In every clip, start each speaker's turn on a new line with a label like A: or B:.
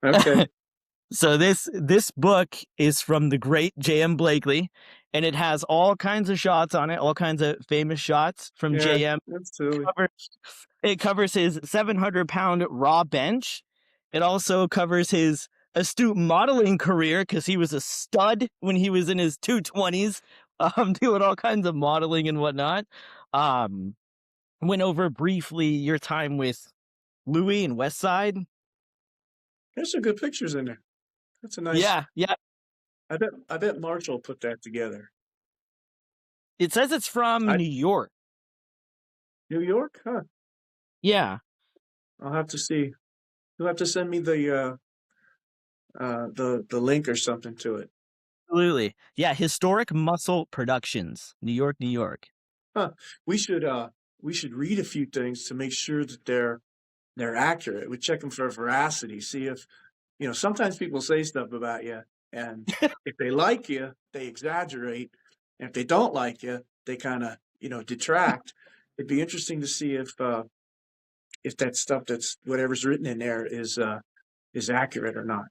A: Okay.
B: So this book is from the great JM Blakley, and it has all kinds of shots on it, all kinds of famous shots from
A: Yeah,
B: JM.
A: that's silly.
B: Covers it covers his 700-pound raw bench. It also covers his astute modeling career because he was a stud when he was in his 220s, doing all kinds of modeling and whatnot. Um, Went over briefly your time with Louie and Westside.
A: There's some good pictures in there. That's a nice.
B: Yeah, yeah.
A: I bet Marshall put that together.
B: It says it's from
A: I
B: New York.
A: New York, huh?
B: Yeah,
A: I'll have to see. You'll have to send me the link or something to it.
B: absolutely. Yeah, Historic Muscle Productions, New York, New York.
A: Huh. We should we should read a few things to make sure that they're accurate. We check them for veracity. See if sometimes people say stuff about you, and if they like you, they exaggerate, and if they don't like you, they kind of detract. It'd be interesting to see if that stuff that's whatever's written in there is accurate or not.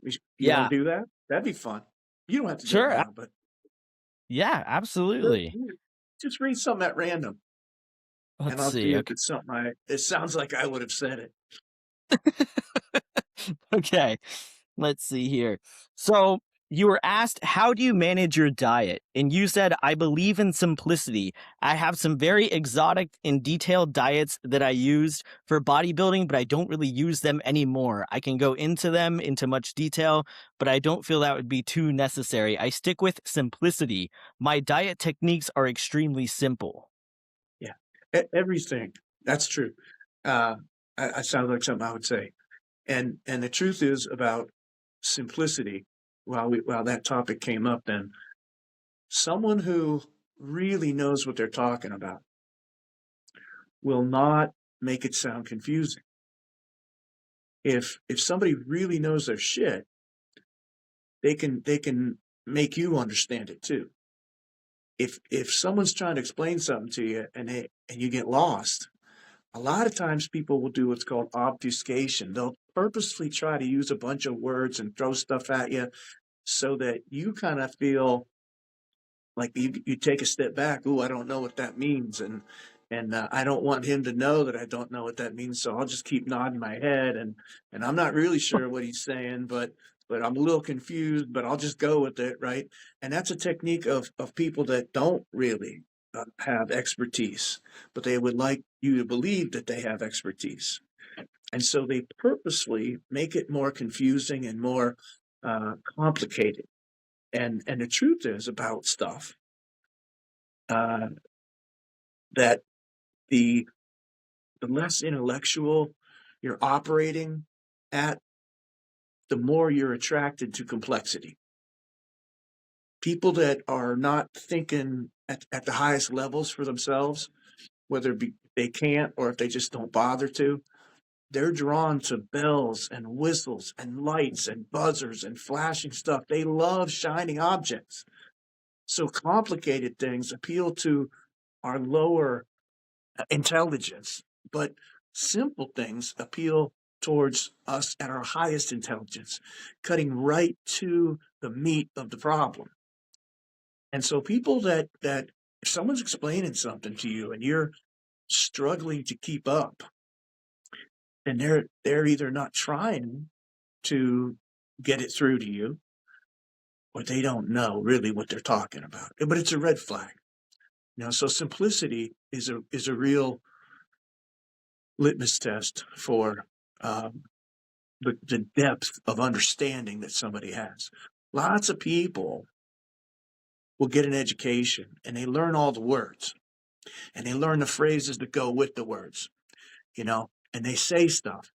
A: You want
B: Yeah,
A: to do that? That'd be fun. You don't have to do it
B: sure.
A: now, but
B: Yeah,
A: just
B: absolutely.
A: just read something at random, and
B: Let's
A: I'll see
B: see.
A: if
B: Okay.
A: it's something it sounds like I would have said it.
B: Okay. Let's see here. So you were asked, how do you manage your diet? And you said, I believe in simplicity. I have some very exotic and detailed diets that I used for bodybuilding, but I don't really use them anymore. I can go into them into much detail, but I don't feel that would be too necessary. I stick with simplicity. My diet techniques are extremely simple.
A: Yeah, everything. That's true. Uh, I sound like something I would say. And the truth is about simplicity. While that topic came up, then someone who really knows what they're talking about will not make it sound confusing. If somebody really knows their shit, they can make you understand it too. If someone's trying to explain something to you and you get lost, a lot of times people will do what's called obfuscation. They'll purposely try to use a bunch of words and throw stuff at you so that you kind of feel like you take a step back. Ooh, I don't know what that means, and I don't want him to know that I don't know what that means. So I'll just keep nodding my head, and I'm not really sure what he's saying, but I'm a little confused. But I'll just go with it, right? And that's a technique of people that don't really have expertise, but they would like you to believe that they have expertise, and so they purposely make it more confusing and more complicated. And the truth is about stuff uh, that the the less intellectual you're operating at, the more you're attracted to complexity. People that are not thinking at the highest levels for themselves, whether it be they can't or if they just don't bother to, they're drawn to bells and whistles and lights and buzzers and flashing stuff. They love shining objects. So complicated things appeal to our lower intelligence, but simple things appeal towards us at our highest intelligence, cutting right to the meat of the problem. And so people that if someone's explaining something to you and you're struggling to keep up, and they're either not trying to get it through to you or they don't know really what they're talking about. But it's a red flag. So simplicity is a real litmus test for um, the depth of understanding that somebody has. Lots of people will get an education and they learn all the words and they learn the phrases that go with the words, and they say stuff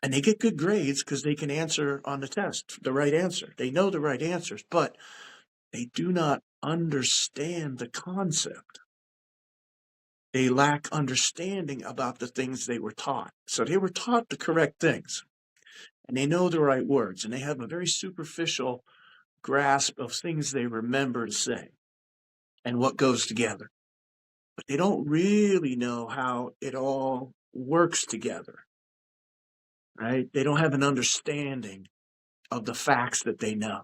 A: and they get good grades because they can answer on the test the right answer. They know the right answers, but they do not understand the concept. They lack understanding about the things they were taught. So they were taught the correct things and they know the right words and they have a very superficial grasp of things they remember to say and what goes together. But they don't really know how it all works together. right? They don't have an understanding of the facts that they know.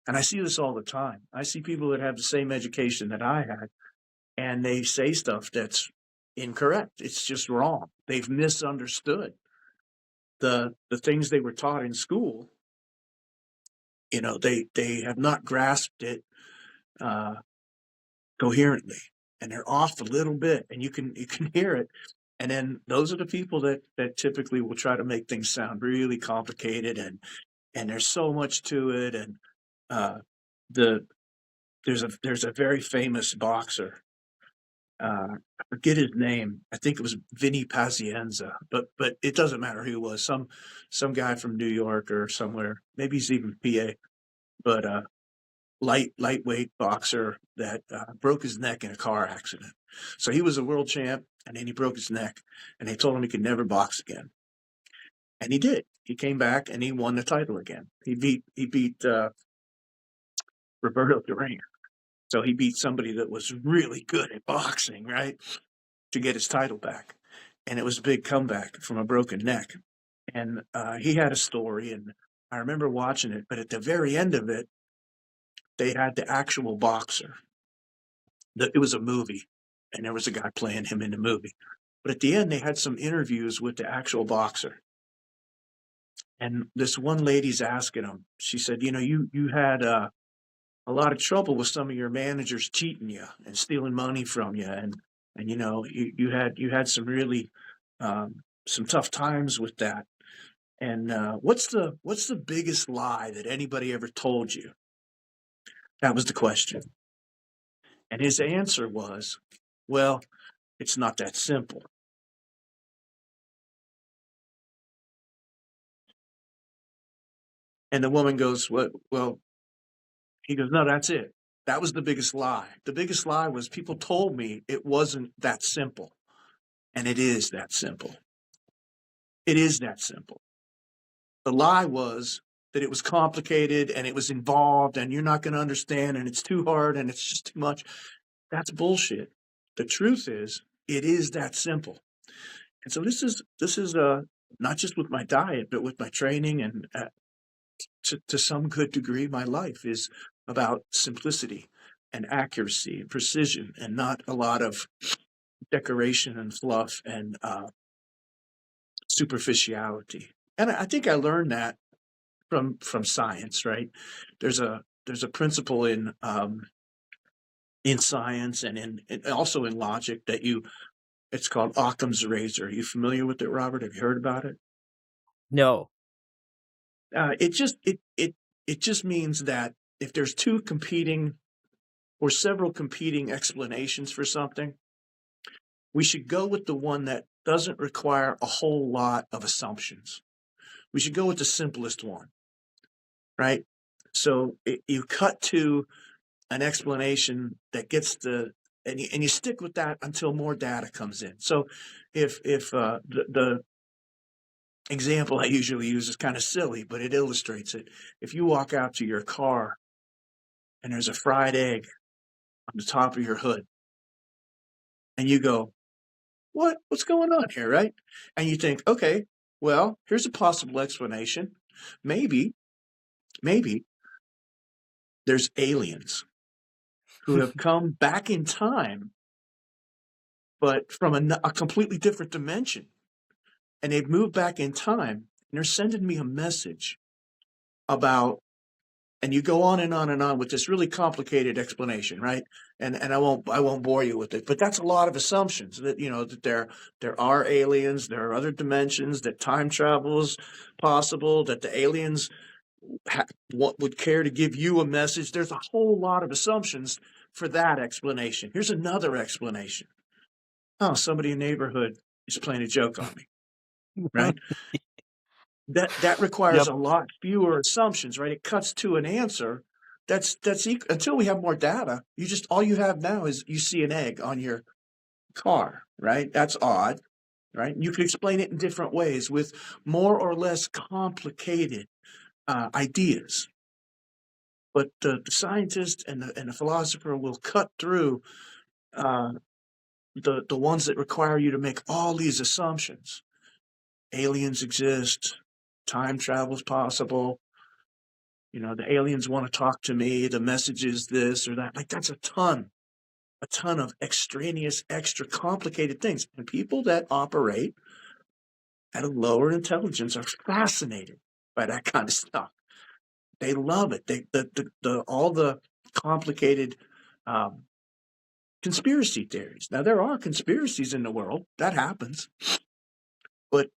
A: And I see this all the time. I see people that have the same education that I had, and they say stuff that's incorrect. It's just wrong. They've misunderstood the things they were taught in school. You know, they have not grasped it uh, coherently, and they're off a little bit, and you can hear it. And then those are the people that typically will try to make things sound really complicated, and there's so much to it. And uh, the there's a very famous boxer. I forget his name. I think it was Vinny Pazienza, but it doesn't matter who he was. Some guy from New York or somewhere. Maybe he's even PA. But lightweight boxer that broke his neck in a car accident. So he was a world champ, and then he broke his neck, and they told him he could never box again. And he did. He came back and he won the title again. He beat Roberto Rainier. So he beat somebody that was really good at boxing, right, to get his title back. And it was a big comeback from a broken neck. And he had a story, and I remember watching it. But at the very end of it, they had the actual boxer. It was a movie, and there was a guy playing him in the movie. But at the end, they had some interviews with the actual boxer. And this one lady's asking him, she said, you know, you had a lot of trouble with some of your managers cheating you and stealing money from you. And you know, you had some really some tough times with that. And what's the biggest lie that anybody ever told you? That was the question. And his answer was, well, it's not that simple. And the woman goes, what? Well, he goes, no, that's it. That was the biggest lie. The biggest lie was people told me it wasn't that simple. And it is that simple. It is that simple. The lie was that it was complicated and it was involved and you're not going to understand and it's too hard and it's just too much. That's bullshit. The truth is, it is that simple. And so this is not just with my diet, but with my training and to some good degree, my life is about simplicity and accuracy and precision and not a lot of decoration and fluff and superficiality. And I think I learned that from science, right? There's a principle in science and also in logic that it's called Occam's razor. Are you familiar with it, Robert? Have you heard about it?
B: No.
A: It just means that if there's two competing or several competing explanations for something, we should go with the one that doesn't require a whole lot of assumptions. We should go with the simplest one, right? So you cut to an explanation that gets and you stick with that until more data comes in. So if the example I usually use is kind of silly, but it illustrates it. If you walk out to your car and there's a fried egg on the top of your hood, and you go, what's going on here, right? And you think, okay, well, here's a possible explanation. Maybe there's aliens who have come back in time, but from a completely different dimension. And they've moved back in time, and they're sending me a message about, and you go on and on and on with this really complicated explanation, right? And I won't bore you with it, but that's a lot of assumptions that, you know, that there are aliens, there are other dimensions, that time travel is possible, that the aliens would care to give you a message. There's a whole lot of assumptions for that explanation. Here's another explanation. Oh, somebody in the neighborhood is playing a joke on me, right? That requires
B: Yep.
A: a lot fewer assumptions, right? It cuts to an answer that's until we have more data. All you have now is you see an egg on your car, right? That's odd, right? You can explain it in different ways with more or less complicated ideas. But the scientist and the philosopher will cut through the ones that require you to make all these assumptions. aliens exist, time travel is possible. You know, the aliens want to talk to me. The message is this or that. Like that's a ton of extraneous, extra complicated things. And people that operate at a lower intelligence are fascinated by that kind of stuff. They love it. All the complicated conspiracy theories. Now there are conspiracies in the world that happens, but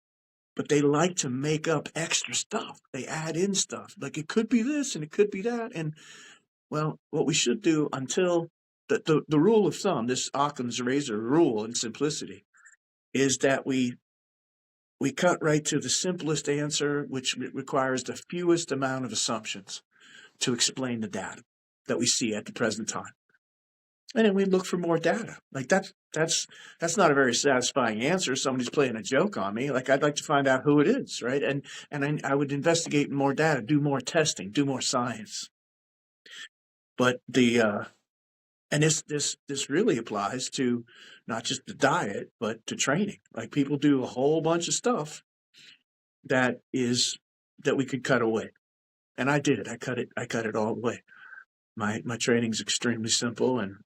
A: they like to make up extra stuff. They add in stuff like it could be this and it could be that. And well, what we should do until the rule of thumb, this Occam's razor rule in simplicity, is that we cut right to the simplest answer, which requires the fewest amount of assumptions to explain the data that we see at the present time. And then we look for more data. Like that's not a very satisfying answer. Somebody's playing a joke on me. Like I'd like to find out who it is, right? And I would investigate more data, do more testing, do more science. But and this really applies to not just the diet, but to training. Like people do a whole bunch of stuff that we could cut away. And I did. I cut it all away. My training's extremely simple, and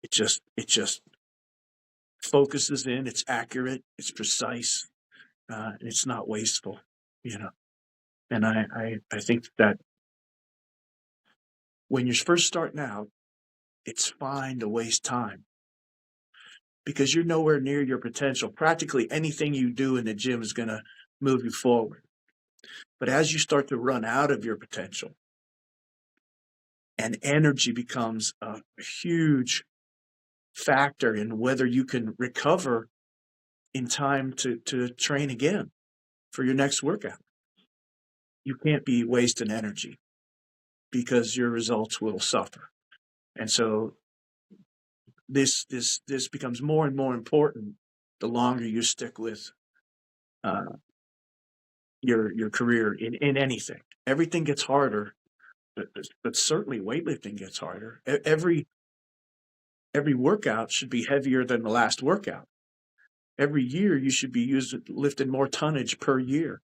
A: it just focuses in. It's accurate. It's precise. And it's not wasteful. You know. And I think that when you're first starting out, it's fine to waste time because you're nowhere near your potential. Practically anything you do in the gym is going to move you forward. But as you start to run out of your potential, and energy becomes a huge factor in whether you can recover in time to train again for your next workout. You can't be wasting energy because your results will suffer. And so this becomes more and more important the longer you stick with your career in anything. Everything gets harder, but certainly weightlifting gets harder. Every workout should be heavier than the last workout. Every year you should be lifting more tonnage per year.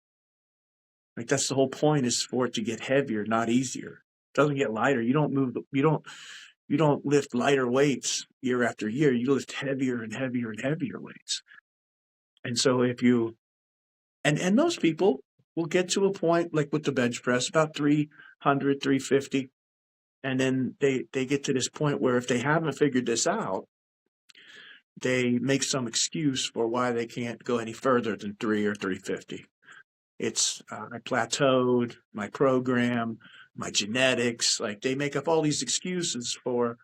A: Like that's the whole point, is for it to get heavier, not easier. It doesn't get lighter. You don't lift lighter weights year after year. You lift heavier and heavier and heavier weights. And so if you and those people will get to a point like with the bench press, about 300, 350. And then they get to this point where if they haven't figured this out, they make some excuse for why they can't go any further than 3 or 350. It's I plateaued, my program, my genetics. Like they make up all these excuses for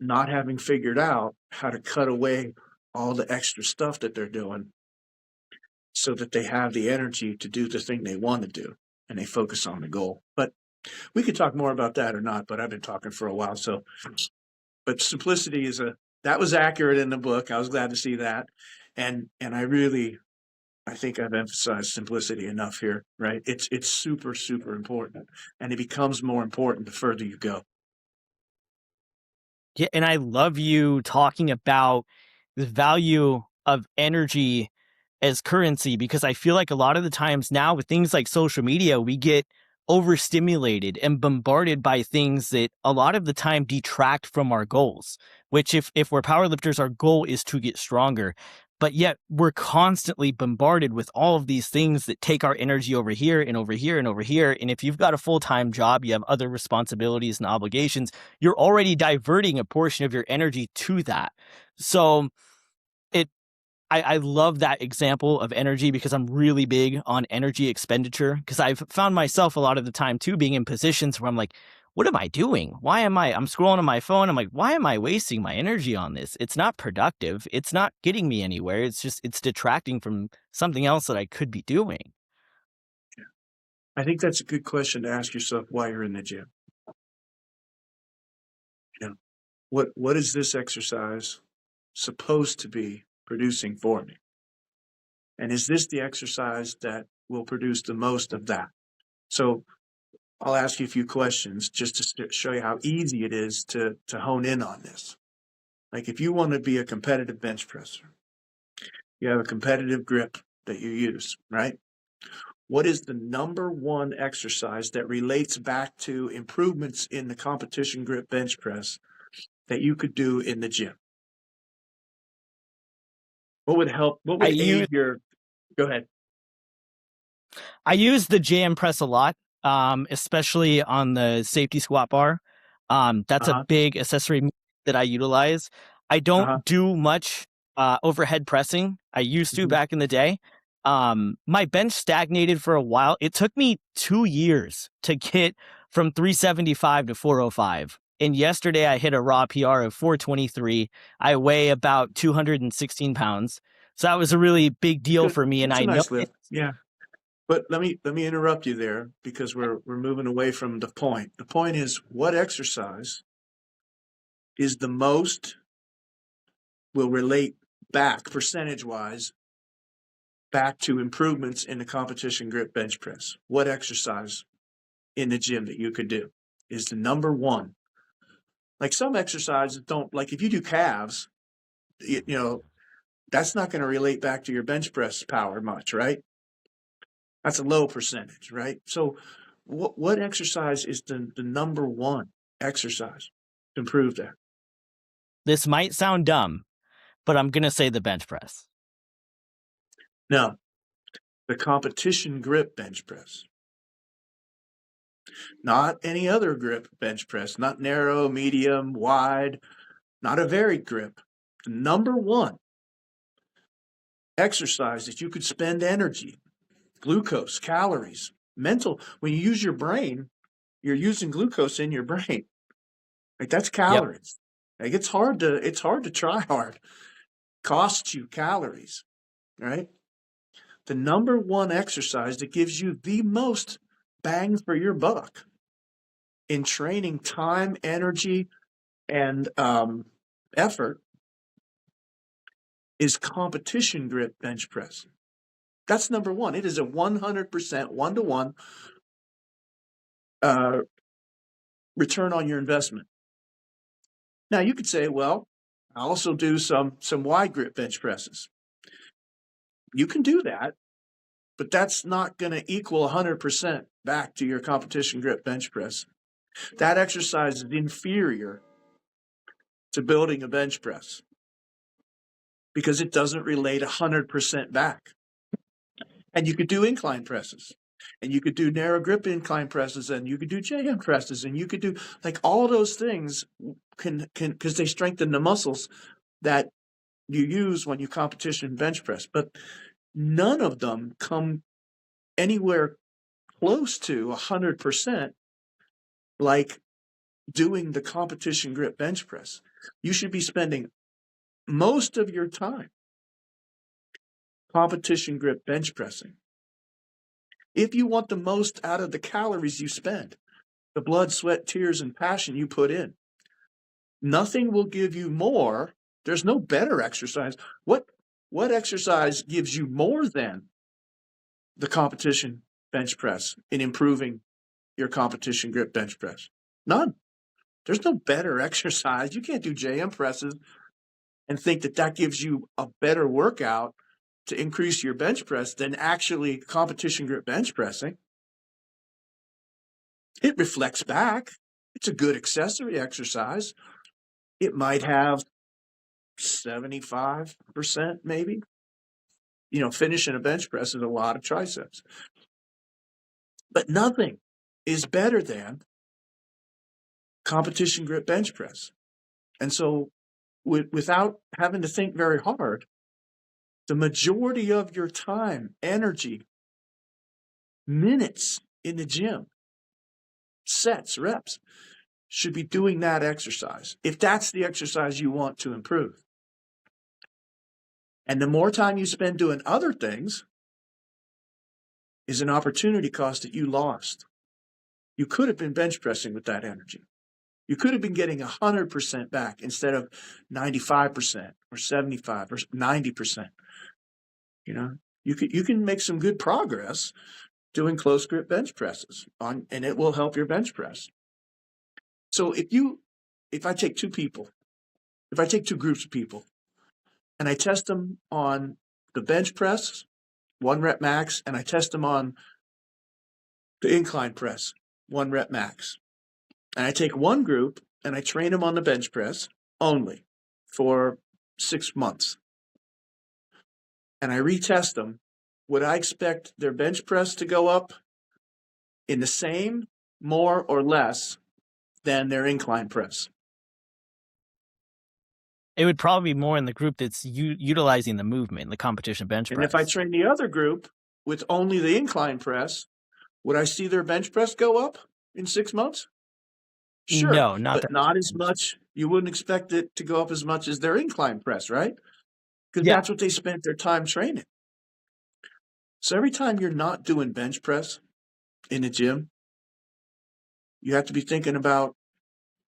A: not having figured out how to cut away all the extra stuff that they're doing so that they have the energy to do the thing they want to do and they focus on the goal. But we could talk more about that or not, but I've been talking for a while. So, but simplicity that was accurate in the book. I was glad to see that. And I think I've emphasized simplicity enough here, right? It's super, super important. And it becomes more important the further you go.
B: Yeah, and I love you talking about the value of energy as currency, because I feel like a lot of the times now with things like social media, we get overstimulated and bombarded by things that a lot of the time detract from our goals, which if we're powerlifters, our goal is to get stronger. But yet we're constantly bombarded with all of these things that take our energy over here and over here and over here. And if you've got a full-time job, you have other responsibilities and obligations, you're already diverting a portion of your energy to that. So I love that example of energy because I'm really big on energy expenditure, because I've found myself a lot of the time too being in positions where I'm like, what am I doing? I'm scrolling on my phone. I'm like, why am I wasting my energy on this? It's not productive. It's not getting me anywhere. It's detracting from something else that I could be doing.
A: Yeah. I think that's a good question to ask yourself while you're in the gym. You know, what is this exercise supposed to be producing for me? And is this the exercise that will produce the most of that? So I'll ask you a few questions just to show you how easy it is to hone in on this. Like if you want to be a competitive bench presser, You have a competitive grip that you use, right? What is the number one exercise that relates back to improvements in the competition grip bench press that you could do in the gym? What would help? What
B: I
A: would
B: use
A: aid your? Go ahead.
B: I use the JM press a lot, especially on the safety squat bar. That's a
A: Uh-huh.
B: big accessory that I utilize. I
A: Uh-huh.
B: don't do much overhead pressing. I used to
A: Mhm.
B: back in the day. My bench stagnated for a while. It took me 2 years to get from 375 to 405. And yesterday I hit a raw PR of 423. I weigh about 216 pounds. So that was a really big deal
A: Good.
B: for me. And
A: That's a
B: I know
A: nice lift. Yeah. But let me interrupt you there because we're moving away from the point. The point is what exercise is the most will relate back percentage wise back to improvements in the competition grip bench press. What exercise in the gym that you could do is the number one. Like some exercises don't, like if you do calves, you know, that's not going to relate back to your bench press power much, right? That's a low percentage, right? So what exercise is the number one exercise to improve that?
B: this might sound dumb, but I'm going to say the bench press.
A: No, the competition grip bench press, not any other grip bench press, not narrow, medium, wide, not a varied grip. The number one exercise that you could spend energy, glucose, calories, mental. When you use your brain, you're using glucose in your brain. Like that's
B: Yep.
A: calories. Like it's hard to try hard. Costs you calories, right? The number one exercise that gives you the most bang for your buck in training time, energy, and effort is competition grip bench press. That's number one. It is a 100% one-to-one uh, return on your investment. Now you could say, well, I also do some wide grip bench presses. You can do that, but that's not going to equal 100% back to your competition grip bench press. That exercise is inferior to building a bench press because it doesn't relate 100% back. And you could do incline presses, and you could do narrow grip incline presses, and you could do JM presses, and you could do like all those things can because they strengthen the muscles that you use when you competition bench press. But none of them come anywhere close to 100% like doing the competition grip bench press. You should be spending most of your time competition grip bench pressing. If you want the most out of the calories you spend, the blood, sweat, tears, and passion you put in, nothing will give you more. There's no better exercise. What exercise gives you more than the competition bench press in improving your competition grip bench press? None. There's no better exercise. You can't do JM presses and think that that gives you a better workout to increase your bench press than actually competition grip bench pressing. It reflects back. It's a good accessory exercise. It might have 75% maybe. Finishing a bench press is a lot of triceps. But nothing is better than competition grip bench press. And so without having to think very hard, the majority of your time, energy, minutes in the gym, sets, reps, should be doing that exercise if that's the exercise you want to improve. And the more time you spend doing other things is an opportunity cost that you lost. You could have been bench pressing with that energy. You could have been getting 100% back instead of 95% or 75 or 90%. You can make some good progress doing close grip bench presses and it will help your bench press. So if I take two groups of people and I test them on the bench press, 1 rep max, and I test them on the incline press, 1 rep max. And I take one group and I train them on the bench press only for 6 months. And I retest them. Would I expect their bench press to go up in the same, more, or less than their incline press?
B: It would probably be more in the group that's utilizing the movement, the competition bench press.
A: And if I train the other group with only the incline press, would I see their bench press go up in 6 months? Sure,
B: No, not
A: but
B: that
A: not as much. You wouldn't expect it to go up as much as their incline press, right? Because
B: Yeah.
A: that's what they spent their time training. So every time you're not doing bench press in the gym, you have to be thinking about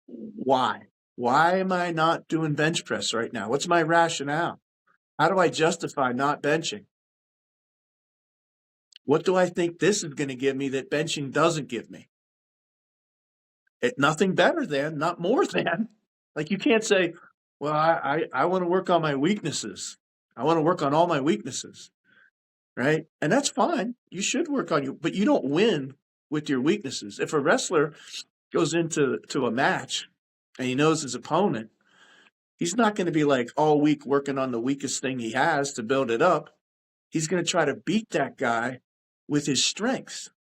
A: why. Why am I not doing bench press right now? What's my rationale? How do I justify not benching? What do I think this is going to give me that benching doesn't give me? Nothing better than, not more than. Like you can't say, well, I want to work on my weaknesses. I want to work on all my weaknesses, right? And that's fine. You should work on you, but you don't win with your weaknesses. If a wrestler goes into a match and he knows his opponent, he's not going to be like all week working on the weakest thing he has to build it up. He's going to try to beat that guy with his strengths,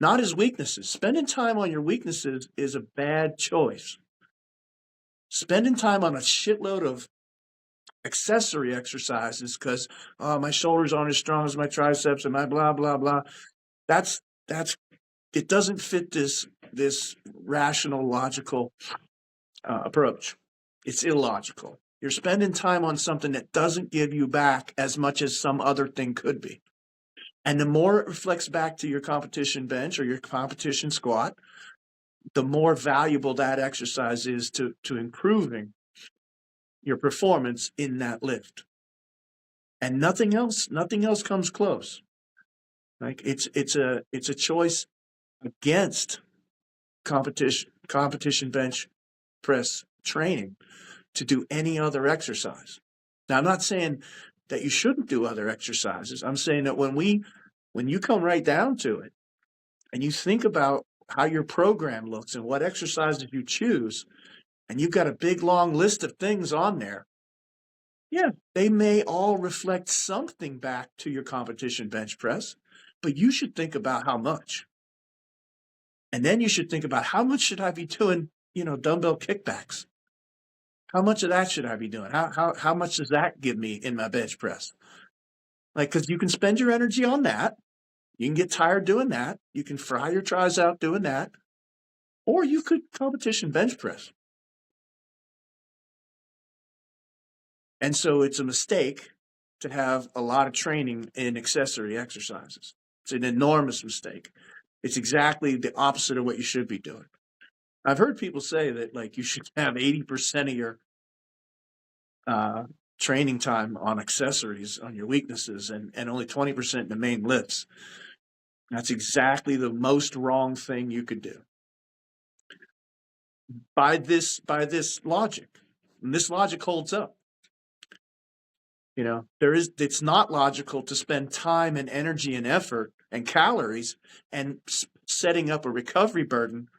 A: not his weaknesses. Spending time on your weaknesses is a bad choice. Spending time on a shitload of accessory exercises because my shoulders aren't as strong as my triceps and my blah, blah, blah. That's it doesn't fit this rational, logical approach. It's illogical. You're spending time on something that doesn't give you back as much as some other thing could be. And the more it reflects back to your competition bench or your competition squat, the more valuable that exercise is to improving your performance in that lift. And nothing else comes close. Like it's a choice against competition bench press training to do any other exercise. Now, I'm not saying that you shouldn't do other exercises. I'm saying that when you come right down to it and you think about how your program looks and what exercises you choose, and you've got a big long list of things on there, yeah, they may all reflect something back to your competition bench press, but you should think about how much. And then you should think about how much should I be doing, dumbbell kickbacks? How much of that should I be doing? How much does that give me in my bench press? Like, because you can spend your energy on that. You can get tired doing that. You can fry your tries out doing that. Or you could competition bench press. And so it's a mistake to have a lot of training in accessory exercises. It's an enormous mistake. It's exactly the opposite of what you should be doing. I've heard people say that like you should have 80% of your training time on accessories, on your weaknesses, and only 20% in the main lifts. That's exactly the most wrong thing you could do. By this logic, and this logic holds up. It's not logical to spend time and energy and effort and calories and setting up a recovery burden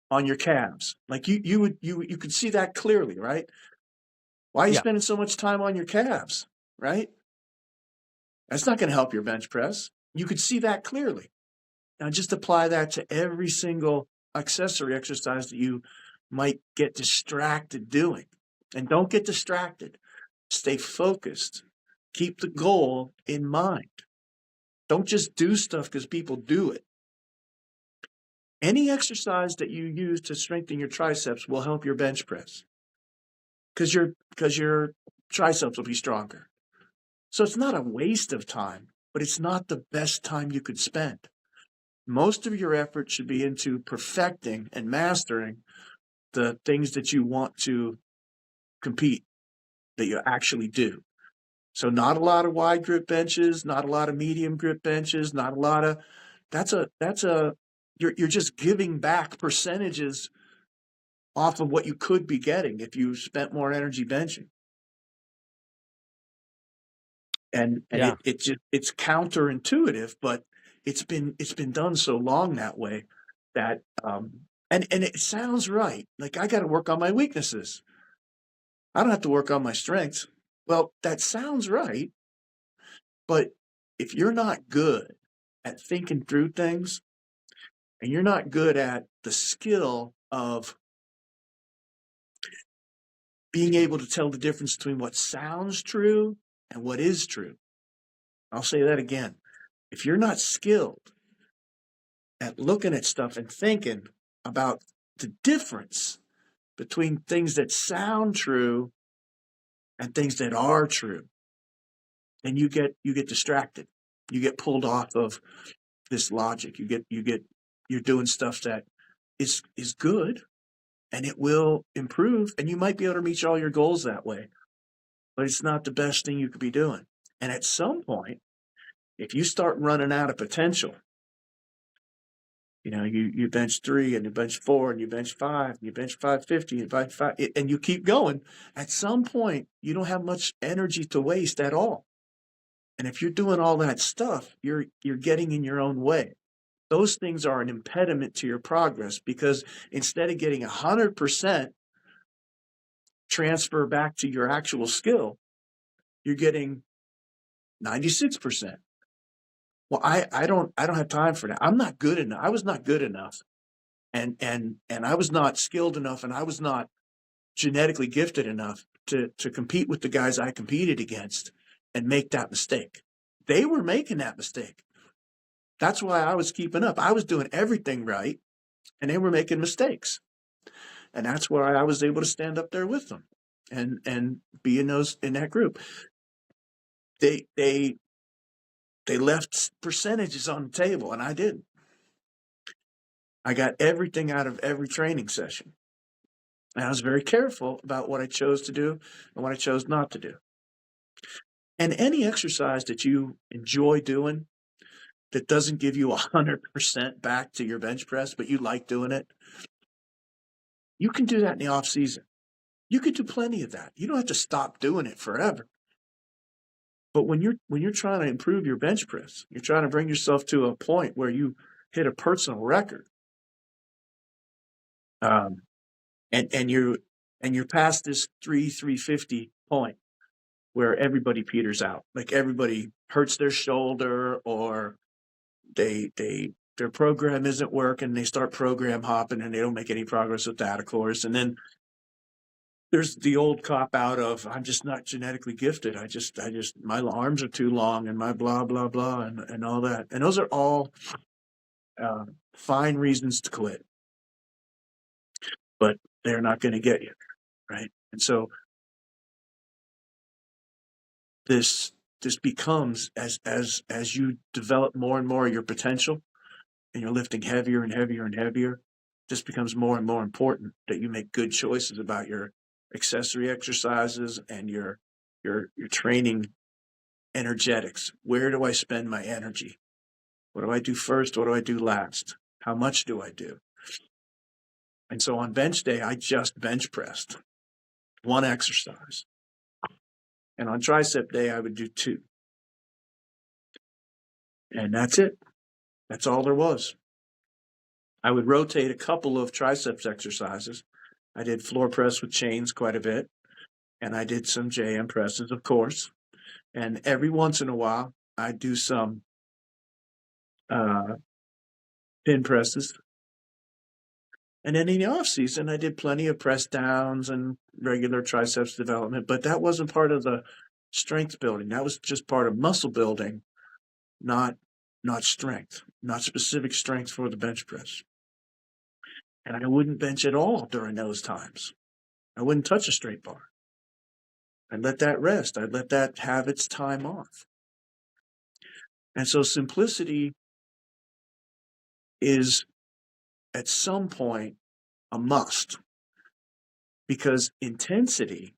A: on your calves. Like you could see that clearly, right? Why are you spending so much time on your calves, right? That's not going to help your bench press. You could see that clearly. Now just apply that to every single accessory exercise that you might get distracted doing. And don't get distracted. Stay focused. Keep the goal in mind. Don't just do stuff because people do it. Any exercise that you use to strengthen your triceps will help your bench press because your triceps will be stronger. So it's not a waste of time, but it's not the best time you could spend. Most of your effort should be into perfecting and mastering the things that you want to compete, that you actually do. So not a lot of wide grip benches, not a lot of medium grip benches, not a lot of, you're just giving back percentages off of what you could be getting if you spent more energy benching. And
B: Yeah.
A: it's counterintuitive, but it's been done so long that way that and it sounds right. Like, I got to work on my weaknesses. I don't have to work on my strengths. Well, that sounds right, but if you're not good at thinking through things, and you're not good at the skill of being able to tell the difference between what sounds true and what is true. I'll say that again. If you're not skilled at looking at stuff and thinking about the difference between things that sound true and things that are true, then you get distracted. You get pulled off of this logic. You're doing stuff that is good, and it will improve, and you might be able to reach all your goals that way, but it's not the best thing you could be doing. And at some point, if you start running out of potential, you bench 3 and you bench 4 and you bench 5 and you bench 550 and bench 5, and you keep going, at some point you don't have much energy to waste at all. And if you're doing all that stuff, you're getting in your own way. Those things are an impediment to your progress, because instead of getting 100% transfer back to your actual skill, you're getting 96%. Well, I don't have time for that. I'm not good enough. I was not good enough. And I was not skilled enough, and I was not genetically gifted enough to compete with the guys I competed against and make that mistake. They were making that mistake. That's why I was keeping up. I was doing everything right, and they were making mistakes. And that's why I was able to stand up there with them and be in that group. They left percentages on the table, and I didn't. I got everything out of every training session. And I was very careful about what I chose to do and what I chose not to do. And any exercise that you enjoy doing that doesn't give you 100% back to your bench press, but you like doing it, you can do that in the off season. You can do plenty of that. You don't have to stop doing it forever. But when you're trying to improve your bench press, you're trying to bring yourself to a point where you hit a personal record, and you're past this 350 point where everybody peters out. Like, everybody hurts their shoulder, or their program isn't working. They start program hopping, and they don't make any progress with that, of course. And then there's the old cop out of, I'm just not genetically gifted. I just my arms are too long, and my blah blah blah, and all that. And those are all fine reasons to quit, but they're not going to get you, right? And so this becomes, as you develop more and more of your potential, and you're lifting heavier and heavier and heavier, this becomes more and more important that you make good choices about your accessory exercises and your training energetics. Where do I spend my energy? What do I do first? What do I do last? How much do I do? And so on bench day, I just bench pressed one exercise. And on tricep day, I would do 2. And that's it. That's all there was. I would rotate a couple of triceps exercises. I did floor press with chains quite a bit, and I did some JM presses, of course. And every once in a while, I'd do some pin presses. And then in the off season, I did plenty of press downs and regular triceps development, but that wasn't part of the strength building. That was just part of muscle building, not strength, not specific strength for the bench press. And I wouldn't bench at all during those times. I wouldn't touch a straight bar. I'd let that rest. I'd let that have its time off. And so simplicity is, at some point, a must, because intensity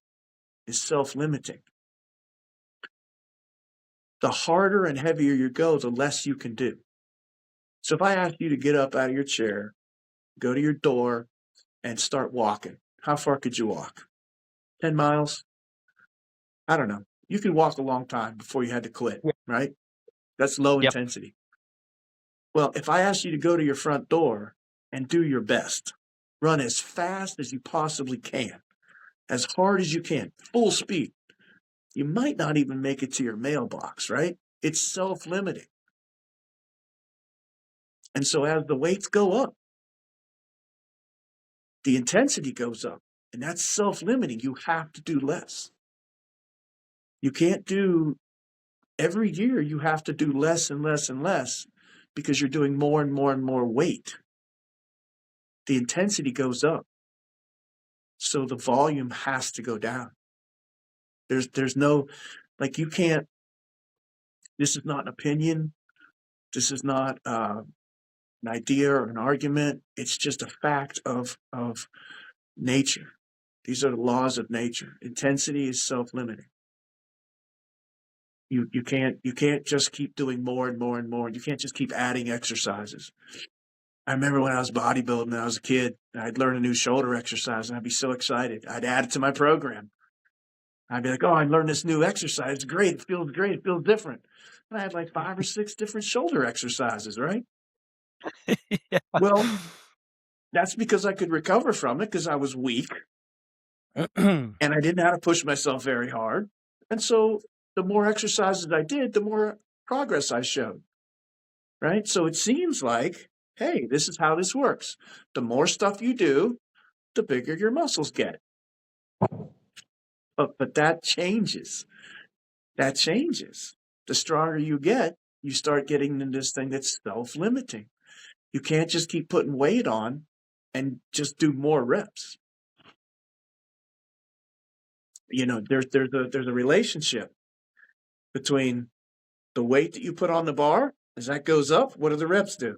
A: is self-limiting. The harder and heavier you go, the less you can do. So if I ask you to get up out of your chair, go to your door, and start walking, how far could you walk? 10 miles? I don't know. You could walk a long time before you had to quit,
B: Yep.
A: right? That's low
B: Yep.
A: intensity. Well, if I asked you to go to your front door and do your best, run as fast as you possibly can, as hard as you can, full speed, you might not even make it to your mailbox, right? It's self-limiting. And so as the weights go up, the intensity goes up, and that's self-limiting. You have to do less. You can't do every year, you have to do less and less and less because you're doing more and more and more weight. The intensity goes up. So the volume has to go down. There's no, like, you can't, this is not an opinion. This is not an idea or an argument. It's just a fact of nature. These are the laws of nature. Intensity is self-limiting. You can't just keep doing more and more and more. You can't just keep adding exercises. I remember when I was bodybuilding when I was a kid, I'd learn a new shoulder exercise and I'd be so excited. I'd add it to my program. I'd be like, oh, I learned this new exercise. It's great. It feels great. It feels different. And I had like 5 or 6 different shoulder exercises, right?
B: Yeah.
A: Well, that's because I could recover from it because I was weak and I didn't have to push myself very hard. And so the more exercises I did, the more progress I showed, right? So it seems like, hey, this is how this works. The more stuff you do, the bigger your muscles get. But that changes. That changes. The stronger you get, you start getting into this thing that's self-limiting. You can't just keep putting weight on and just do more reps. You know, there's a relationship between the weight that you put on the bar. As that goes up, what do the reps do?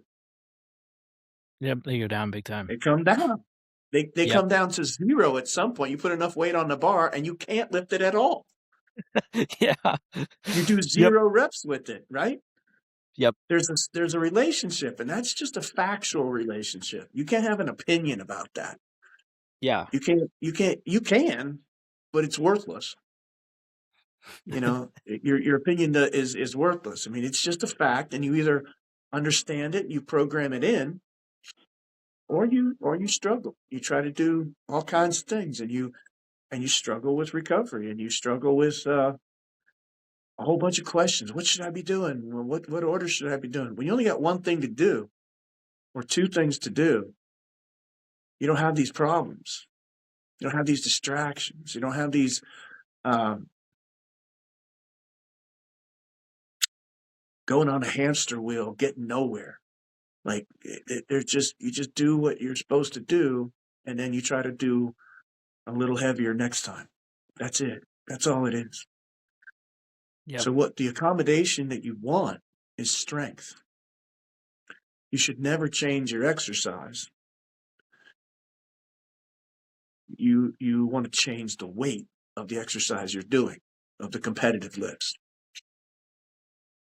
B: Yep, they go down big time.
A: They come down. They
B: Yep.
A: come down to 0 at some point. You put enough weight on the bar and you can't lift it at all.
B: Yeah.
A: You do
B: Yep.
A: 0 reps with it, right?
B: Yep.
A: There's a relationship, and that's just a factual relationship. You can't have an opinion about that.
B: Yeah.
A: You can, but it's worthless. You know, your opinion is worthless. I mean, it's just a fact, and you either understand it, you program it in, or you struggle. You try to do all kinds of things, and you struggle with recovery, and you struggle with a whole bunch of questions. What should I be doing? What order should I be doing? When you only got one thing to do or 2 things to do, you don't have these problems. You don't have these distractions. You don't have these going on a hamster wheel, getting nowhere. Like there's just you just do what you're supposed to do, and then you try to do a little heavier next time. That's it. That's all it is.
B: Yep.
A: So what the accommodation that you want is strength. You should never change your exercise. You want to change the weight of the exercise you're doing, of the competitive lifts.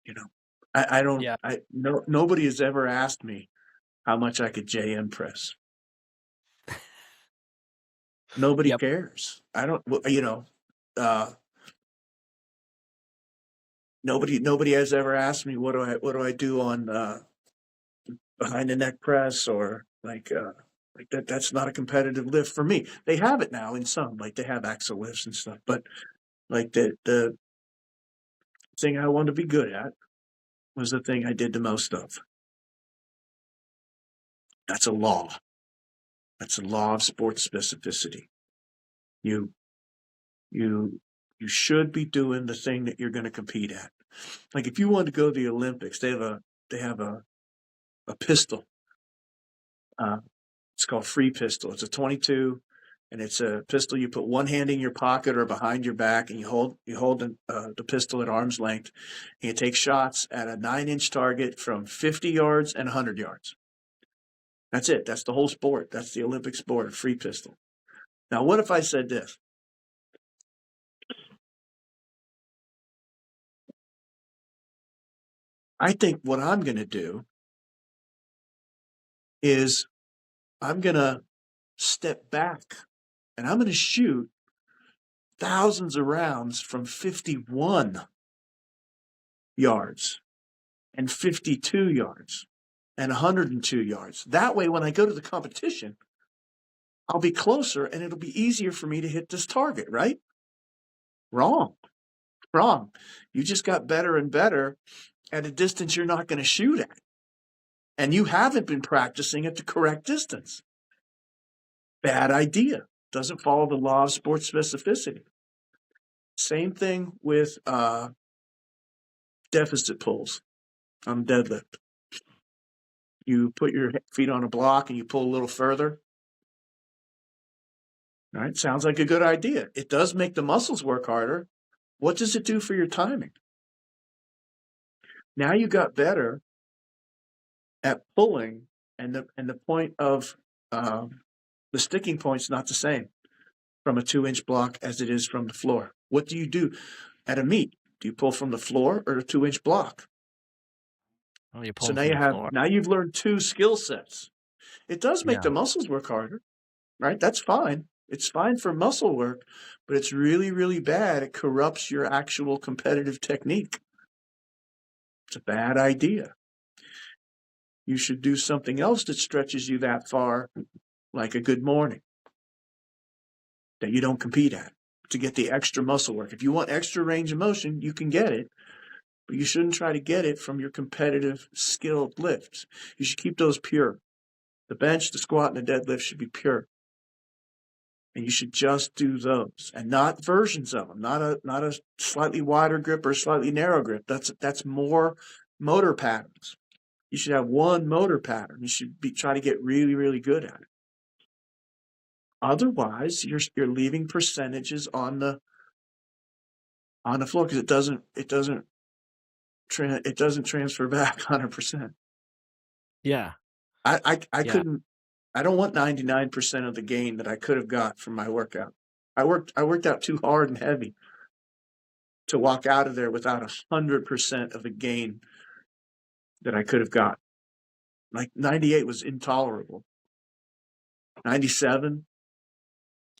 A: You know, I don't.
B: Yeah.
A: Nobody has ever asked me how much I could JM press. Nobody
B: Yep.
A: cares. I don't. You know, nobody has ever asked me what do I do on behind the neck press or like that. That's not a competitive lift for me. They have it now in some, like they have axle lifts and stuff, but like the thing I wanted to be good at was the thing I did the most of. That's a law. That's a law of sports specificity. You should be doing the thing that you're going to compete at. Like if you want to go to the Olympics, they have a pistol. It's called free pistol. It's a 22, and it's a pistol you put one hand in your pocket or behind your back, and you hold the pistol at arm's length, and you take shots at a 9-inch target from 50 yards and 100 yards. That's it. That's the whole sport. That's the Olympic sport, free pistol. Now, what if I said this? I think what I'm going to do is I'm going to step back and I'm going to shoot thousands of rounds from 51 yards and 52 yards and 102 yards. That way, when I go to the competition, I'll be closer and it'll be easier for me to hit this target, right? Wrong. You just got better and better at a distance you're not going to shoot at. And you haven't been practicing at the correct distance. Bad idea. Doesn't follow the law of sports specificity. Same thing with deficit pulls on deadlift. You put your feet on a block and you pull a little further. All right, sounds like a good idea. It does make the muscles work harder. What does it do for your timing? Now you got better at pulling, and the point of the sticking point's not the same from a 2-inch block as it is from the floor. What do you do at a meet? Do you pull from the floor or a 2-inch block?
B: Oh, you pull
A: So
B: from the floor.
A: now you've learned 2 skill sets. It does make
B: Yeah.
A: the muscles work harder, right? That's fine. It's fine for muscle work, but it's really, really bad. It corrupts your actual competitive technique. It's a bad idea. You should do something else that stretches you that far, like a good morning, that you don't compete at, to get the extra muscle work. If you want extra range of motion, you can get it, but you shouldn't try to get it from your competitive skilled lifts. You should keep those pure. The bench, the squat, and the deadlift should be pure. And you should just do those, and not versions of them. Not a slightly wider grip or a slightly narrow grip. That's more motor patterns. You should have one motor pattern. You should try to get really, really good at it. Otherwise, you're leaving percentages on the floor because it doesn't transfer back 100%.
B: Yeah.
A: I
B: Yeah.
A: couldn't. I don't want 99% of the gain that I could have got from my workout. I worked out too hard and heavy to walk out of there without 100% of the gain that I could have got. Like 98 was intolerable. 97.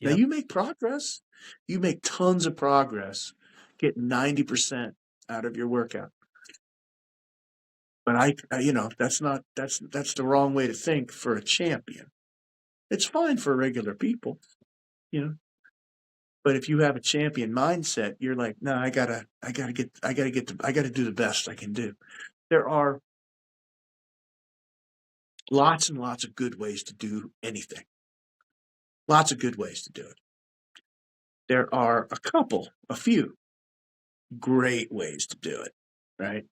A: Now
B: Yep.
A: you make progress. You make tons of progress getting 90% out of your workout. But that's the wrong way to think for a champion. It's fine for regular people, But if you have a champion mindset, you're like, no, I gotta do the best I can do. There are lots and lots of good ways to do anything. Lots of good ways to do it. There are a few great ways to do it, right?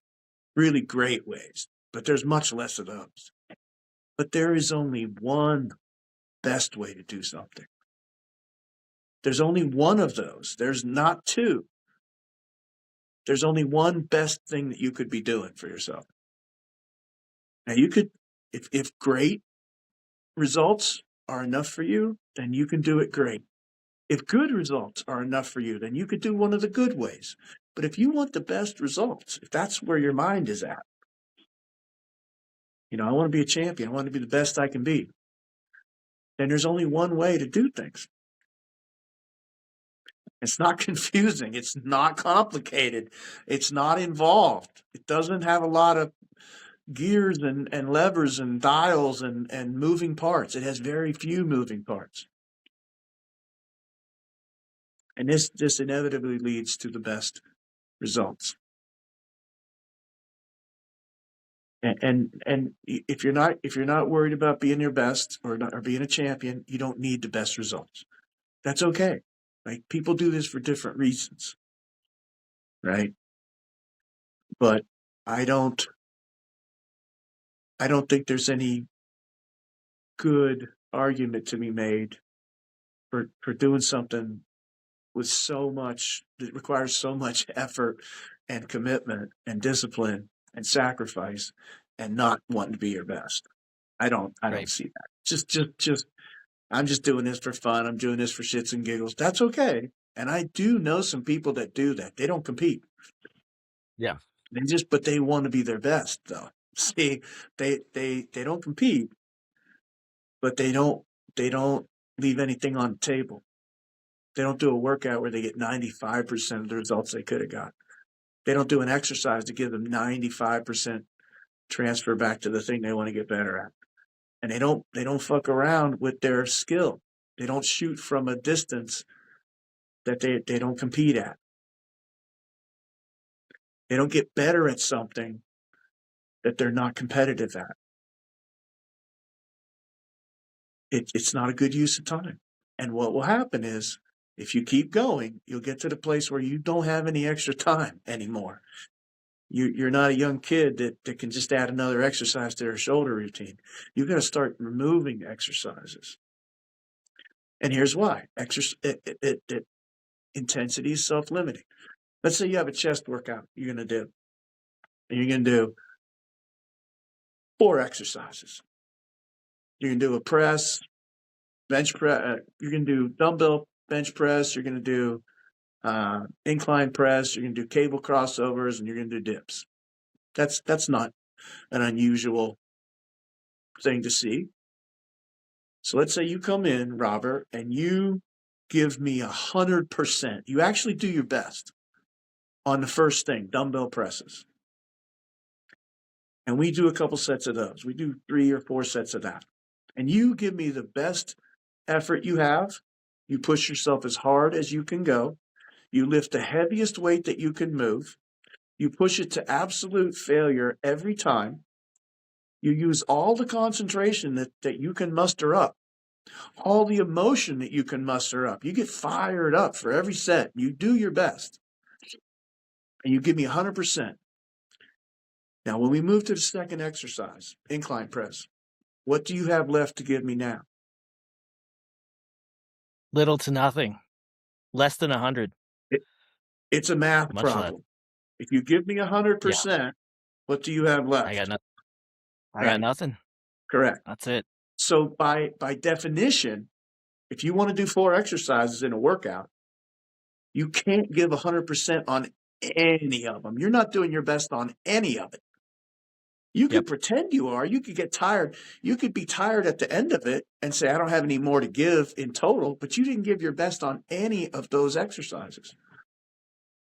A: Really great ways, but there's much less of those. But there is only one best way to do something. There's only one of those. There's not two. There's only one best thing that you could be doing for yourself. Now you could, if great results are enough for you, then you can do it great. If good results are enough for you, then you could do one of the good ways. But if you want the best results, if that's where your mind is at, I want to be a champion, I want to be the best I can be, then there's only one way to do things. It's not confusing. It's not complicated. It's not involved. It doesn't have a lot of gears and levers and dials and moving parts. It has very few moving parts. And this inevitably leads to the best results. And if you're not worried about being your best or being a champion, you don't need the best results. That's okay. Like, people do this for different reasons, right? But I don't think there's any good argument to be made for doing something with that requires so much effort and commitment and discipline and sacrifice and not wanting to be your best. I don't
B: Right.
A: see that. Just I'm just doing this for fun. I'm doing this for shits and giggles. That's okay. And I do know some people that do that. They don't compete.
B: Yeah.
A: But they want to be their best, though. See, they don't compete, but they don't leave anything on the table. They don't do a workout where they get 95% of the results they could have got. They don't do an exercise to give them 95% transfer back to the thing they want to get better at. And they don't fuck around with their skill. They don't shoot from a distance that they don't compete at. They don't get better at something that they're not competitive at. It's not a good use of time. And what will happen is, if you keep going, you'll get to the place where you don't have any extra time anymore. You're not a young kid that can just add another exercise to their shoulder routine. You've got to start removing exercises. And here's why. Intensity is self-limiting. Let's say you have a chest workout you're going to do. And you're going to do 4 exercises. You're going to do a press, bench press. You're going to do dumbbell bench press. You're going to do incline press. You're going to do cable crossovers, and you're going to do dips. That's not an unusual thing to see. So let's say you come in, Robert, and you give me 100%. You actually do your best on the first thing, dumbbell presses. And we do a couple sets of those. We do 3 or 4 sets of that. And you give me the best effort you have. You push yourself as hard as you can go. You lift the heaviest weight that you can move. You push it to absolute failure every time. You use all the concentration that you can muster up, all the emotion that you can muster up. You get fired up for every set. You do your best. And you give me 100%. Now, when we move to the second exercise, incline press, what do you have left to give me now?
B: Little to nothing. Less than 100.
A: It's a math
B: Much
A: problem.
B: less.
A: If you give me 100%, what do you have left?
B: I got nothing. I
A: Right.
B: got nothing.
A: Correct.
B: That's it.
A: So by definition, if you want to do 4 exercises in a workout, you can't give 100% on any of them. You're not doing your best on any of it. You could pretend you are. You could get tired. You could be tired at the end of it and say, I don't have any more to give in total, but you didn't give your best on any of those exercises.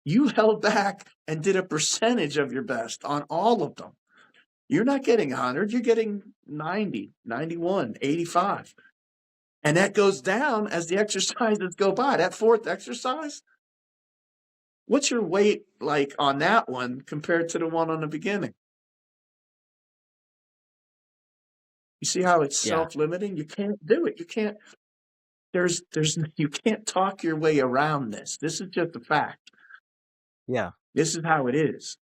A: You held back and did a percentage of your best on all of them. You're not getting 100. You're getting 90, 91, 85. And that goes down as the exercises go by. That 4th exercise, what's your weight like on that one compared to the one on the beginning? You see how it's self-limiting? You can't do it. You can't. You can't talk your way around this. This is just a fact.
B: Yeah.
A: This is how it is.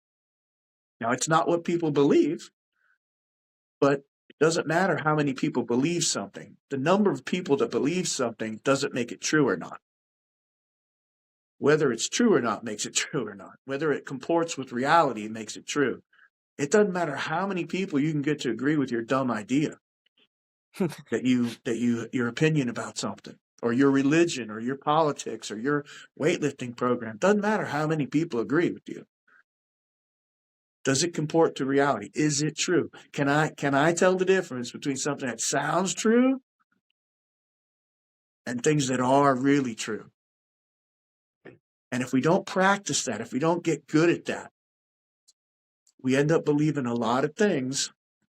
A: Now, it's not what people believe, but it doesn't matter how many people believe something. The number of people that believe something doesn't make it true or not. Whether it's true or not makes it true or not. Whether it comports with reality makes it true. It doesn't matter how many people you can get to agree with your dumb idea, your opinion about something, or your religion, or your politics, or your weightlifting program. Doesn't matter how many people agree with you. Does it comport to reality? Is it true? Can I tell the difference between something that sounds true and things that are really true? And if we don't practice that, if we don't get good at that, we end up believing a lot of things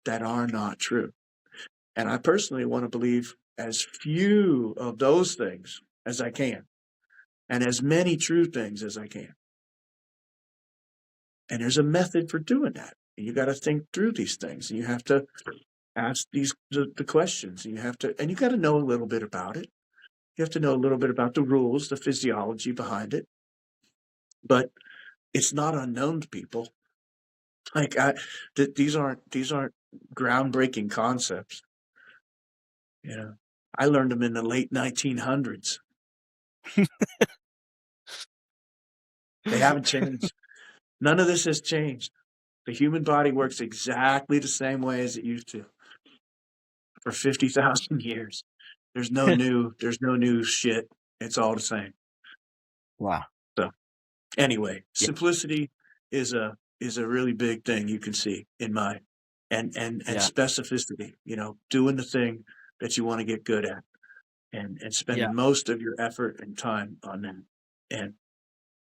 A: that are not true. And I personally want to believe as few of those things as I can, and as many true things as I can. And there's a method for doing that. And you got to think through these things. And you have to ask the questions. And you got to know a little bit about it. You have to know a little bit about the rules, the physiology behind it. But it's not unknown to people. Like these aren't groundbreaking concepts. You know, I learned them in the late 1900s. They haven't changed. None of this has changed. The human body works exactly the same way as it used to for 50,000 years. There's no new shit. It's all the same.
B: Wow.
A: So anyway, simplicity is a really big thing you can see in my and specificity, doing the thing that you want to get good at. and
B: Yeah.
A: spending most of your effort and time on that. And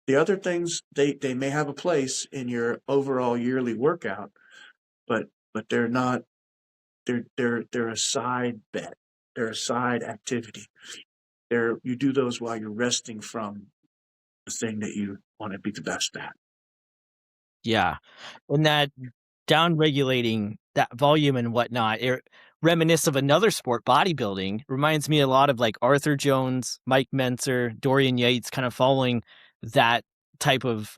A: the other things, they may have a place in your overall yearly workout, but they're not, they're a side bet. They're a side activity. You do those while you're resting from the thing that you want to be the best at.
B: Yeah. And that down regulating that volume and whatnot, it reminisce of another sport, bodybuilding. Reminds me a lot of like Arthur Jones, Mike Mentzer, Dorian Yates, kind of following that type of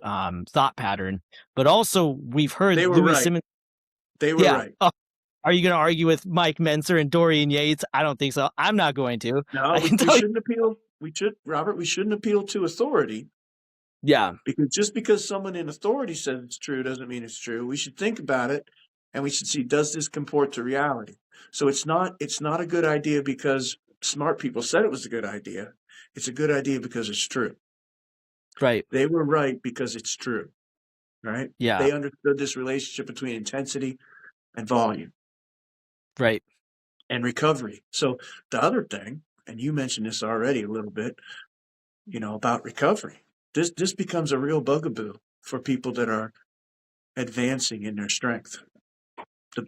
B: thought pattern. But also, we've
A: They
B: heard
A: were
B: Louie
A: right.
B: Simmons.
A: They were
B: Yeah.
A: right.
B: Oh, are you going to argue with Mike Mentzer and Dorian Yates? I don't think so. I'm not going to.
A: No,
B: I can
A: we
B: tell you.
A: shouldn't appeal. Robert, we shouldn't appeal to authority,
B: Yeah.
A: because just because someone in authority says it's true doesn't mean it's true. We should think about it, and we should see, does this comport to reality? So it's not a good idea because smart people said it was a good idea. It's a good idea because it's true.
B: Right.
A: They were right because it's true, right?
B: Yeah.
A: They understood this relationship between intensity and volume
B: Right.
A: and recovery. So the other thing, and you mentioned this already a little bit, about recovery. This becomes a real bugaboo for people that are advancing in their strength.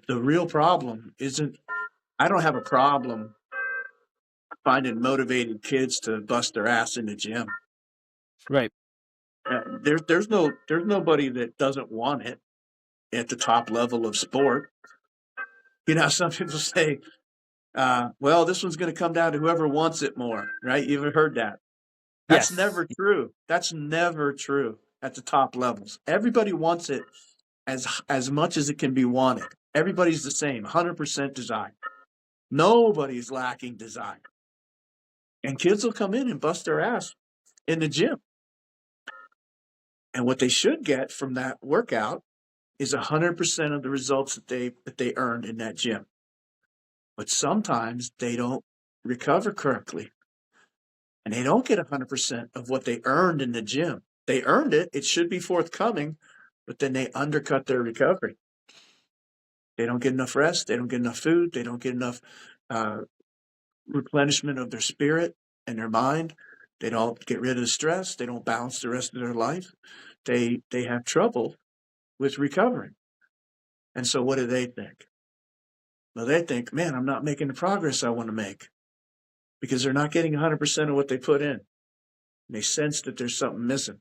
A: The real problem isn't, I don't have a problem finding motivated kids to bust their ass in the gym.
B: Right.
A: There's nobody that doesn't want it at the top level of sport. Some people say, well, this one's going to come down to whoever wants it more, right? You've ever heard that? That's
B: Yes.
A: never true. That's never true at the top levels. Everybody wants it as much as it can be wanted. Everybody's the same, 100% desire. Nobody's lacking desire. And kids will come in and bust their ass in the gym. And what they should get from that workout is 100% of the results that they earned in that gym. But sometimes they don't recover correctly. And they don't get 100% of what they earned in the gym. They earned it. It should be forthcoming, but then they undercut their recovery. They don't get enough rest. They don't get enough food. They don't get enough replenishment of their spirit and their mind. They don't get rid of the stress. They don't balance the rest of their life. They have trouble with recovering. And so what do they think? Well, they think, man, I'm not making the progress I want to make, because they're not getting 100% of what they put in. And they sense that there's something missing.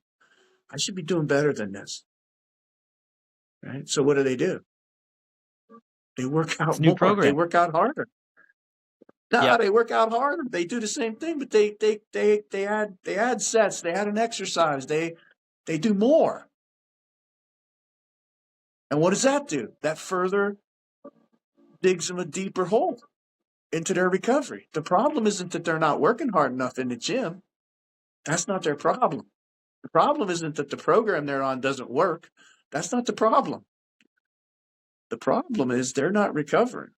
A: I should be doing better than this. Right? So what do? They work out
B: It's a new
A: more. They
B: program.
A: work out harder. No,
B: Yep.
A: they work out harder. They do the same thing, but they add sets. They add an exercise. They do more. And what does that do? That further digs them a deeper hole into their recovery. The problem isn't that they're not working hard enough in the gym. That's not their problem. The problem isn't that the program they're on doesn't work. That's not the problem. The problem is they're not recovering.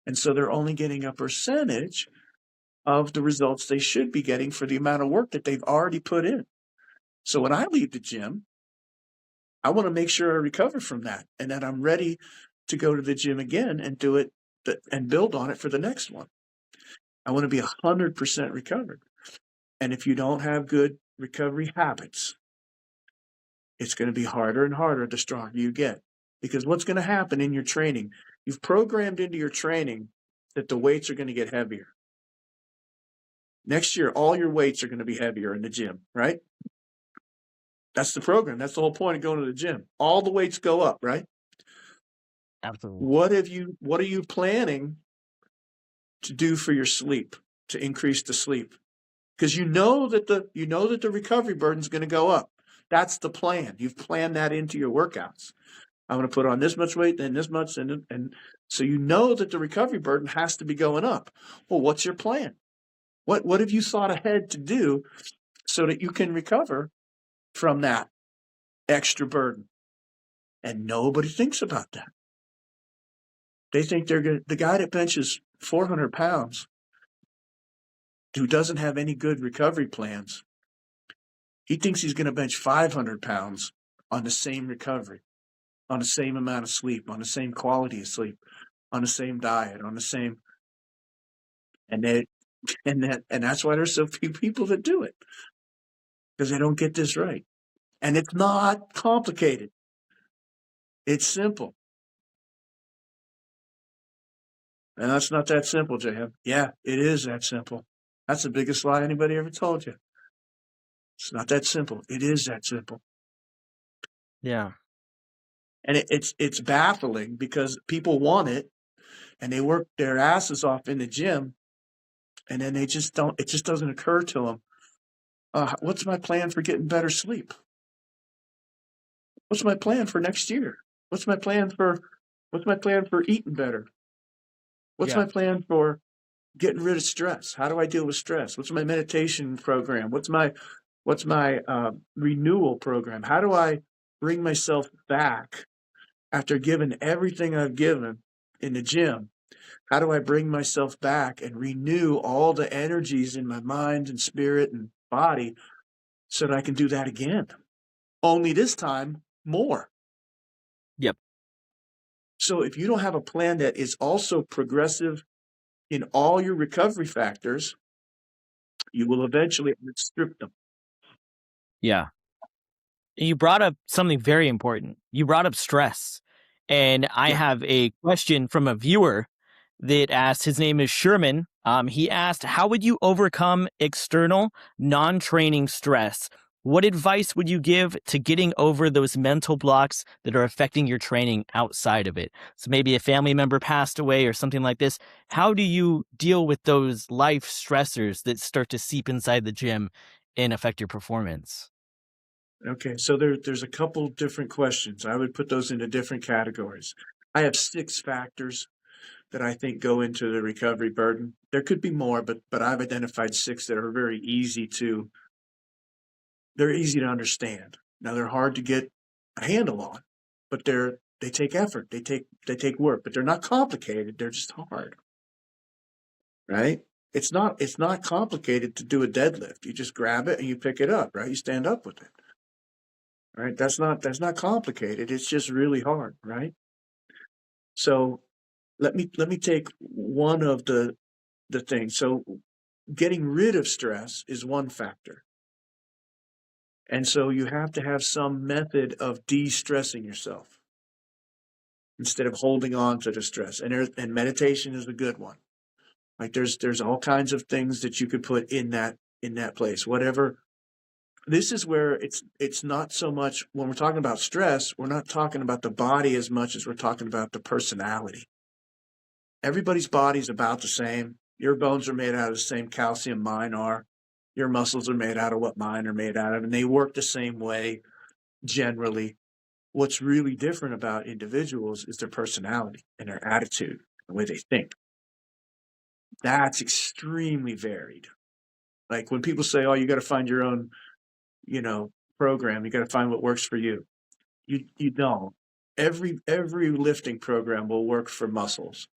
A: And so they're only getting a percentage of the results they should be getting for the amount of work that they've already put in. So when I leave the gym, I want to make sure I recover from that and that I'm ready to go to the gym again and do it and build on it for the next one. I want to be 100% recovered. And if you don't have good recovery habits, it's going to be harder and harder the stronger you get. Because what's going to happen in your training, you've programmed into your training that the weights are going to get heavier. Next year, all your weights are going to be heavier in the gym, right? That's the program. That's the whole point of going to the gym. All the weights go up, right?
B: Absolutely.
A: What are you planning to do for your sleep, to increase the sleep? Because you know that the recovery burden is going to go up. That's the plan. You've planned that into your workouts. I'm going to put on this much weight, then this much, and so you know that the recovery burden has to be going up. Well, what's your plan? What have you thought ahead to do so that you can recover from that extra burden? And nobody thinks about that. They think the guy that benches 400 pounds who doesn't have any good recovery plans, he thinks he's going to bench 500 pounds on the same recovery, on the same amount of sleep, on the same quality of sleep, on the same diet, on the same. And they, and that's why there's so few people that do it, because they don't get this right. And it's not complicated. It's simple. And that's not that simple, JM. Yeah, it is that simple. That's the biggest lie anybody ever told you. It's not that simple. It is that simple.
B: Yeah.
A: And it's baffling because people want it and they work their asses off in the gym, and then they just don't. It just doesn't occur to them. What's my plan for getting better sleep? What's my plan for next year? What's my plan for eating better? What's
B: Yeah.
A: my plan for getting rid of stress? How do I deal with stress? What's my meditation program? What's my renewal program? How do I bring myself back after giving everything I've given in the gym? How do I bring myself back and renew all the energies in my mind and spirit and body so that I can do that again? Only this time, more.
B: Yep.
A: So if you don't have a plan that is also progressive in all your recovery factors, you will eventually outstrip them.
B: Yeah. You brought up something very important. You brought up stress. And I
A: Yeah.
B: have a question from a viewer that asked, his name is Sherman. He asked, how would you overcome external non-training stress? What advice would you give to getting over those mental blocks that are affecting your training outside of it? So maybe a family member passed away or something like this. How do you deal with those life stressors that start to seep inside the gym and affect your performance?
A: Okay. So there's a couple different questions. I would put those into different categories. I have 6 factors that I think go into the recovery burden. There could be more, but I've identified 6 that are they're easy to understand. Now they're hard to get a handle on, but they take effort. They take work, but they're not complicated. They're just hard. Right? It's not complicated to do a deadlift. You just grab it and you pick it up, right? You stand up with it. Right? That's not complicated. It's just really hard, right? So let me take one of the things. So getting rid of stress is one factor. And so you have to have some method of de-stressing yourself instead of holding on to the stress. And meditation is a good one. Like there's all kinds of things that you could put in that place. Whatever. This is where it's not so much when we're talking about stress, we're not talking about the body as much as we're talking about the personality. Everybody's body's about the same. Your bones are made out of the same calcium mine are. Your muscles are made out of what mine are made out of, and they work the same way generally. What's really different about individuals is their personality and their attitude, the way they think. That's extremely varied. Like when people say, "Oh, you got to find your own, program. You got to find what works for you." You don't. Every lifting program will work for muscles.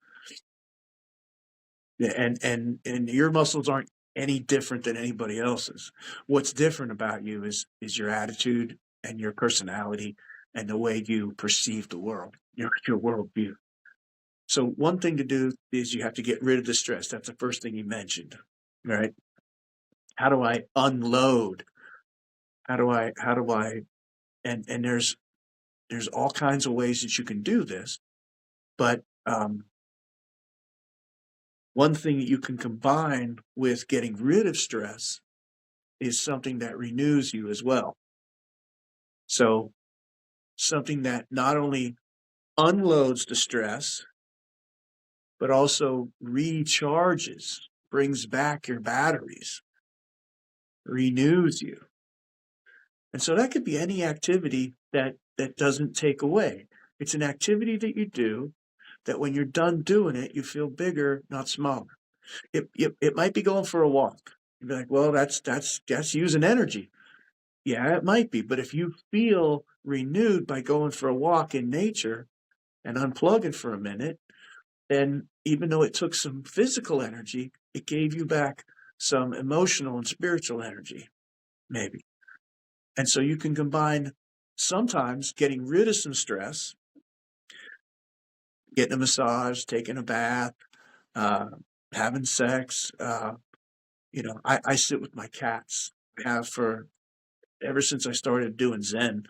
A: Yeah, and your muscles aren't any different than anybody else's. What's different about you is your attitude and your personality and the way you perceive the world, your worldview. So one thing to do is you have to get rid of the stress. That's the first thing you mentioned, right? How do I unload? How do I and there's all kinds of ways that you can do this, but one thing that you can combine with getting rid of stress is something that renews you as well. So something that not only unloads the stress, but also recharges, brings back your batteries, renews you. And so that could be any activity that doesn't take away. It's an activity that you do that when you're done doing it, you feel bigger, not smaller. It might be going for a walk. You'd be like, well, that's using energy. Yeah, it might be. But if you feel renewed by going for a walk in nature and unplugging for a minute, then even though it took some physical energy, it gave you back some emotional and spiritual energy, maybe. And so you can combine sometimes getting rid of some stress, getting a massage, taking a bath, uh, having sex. I sit with my cats. I have for ever since I started doing Zen.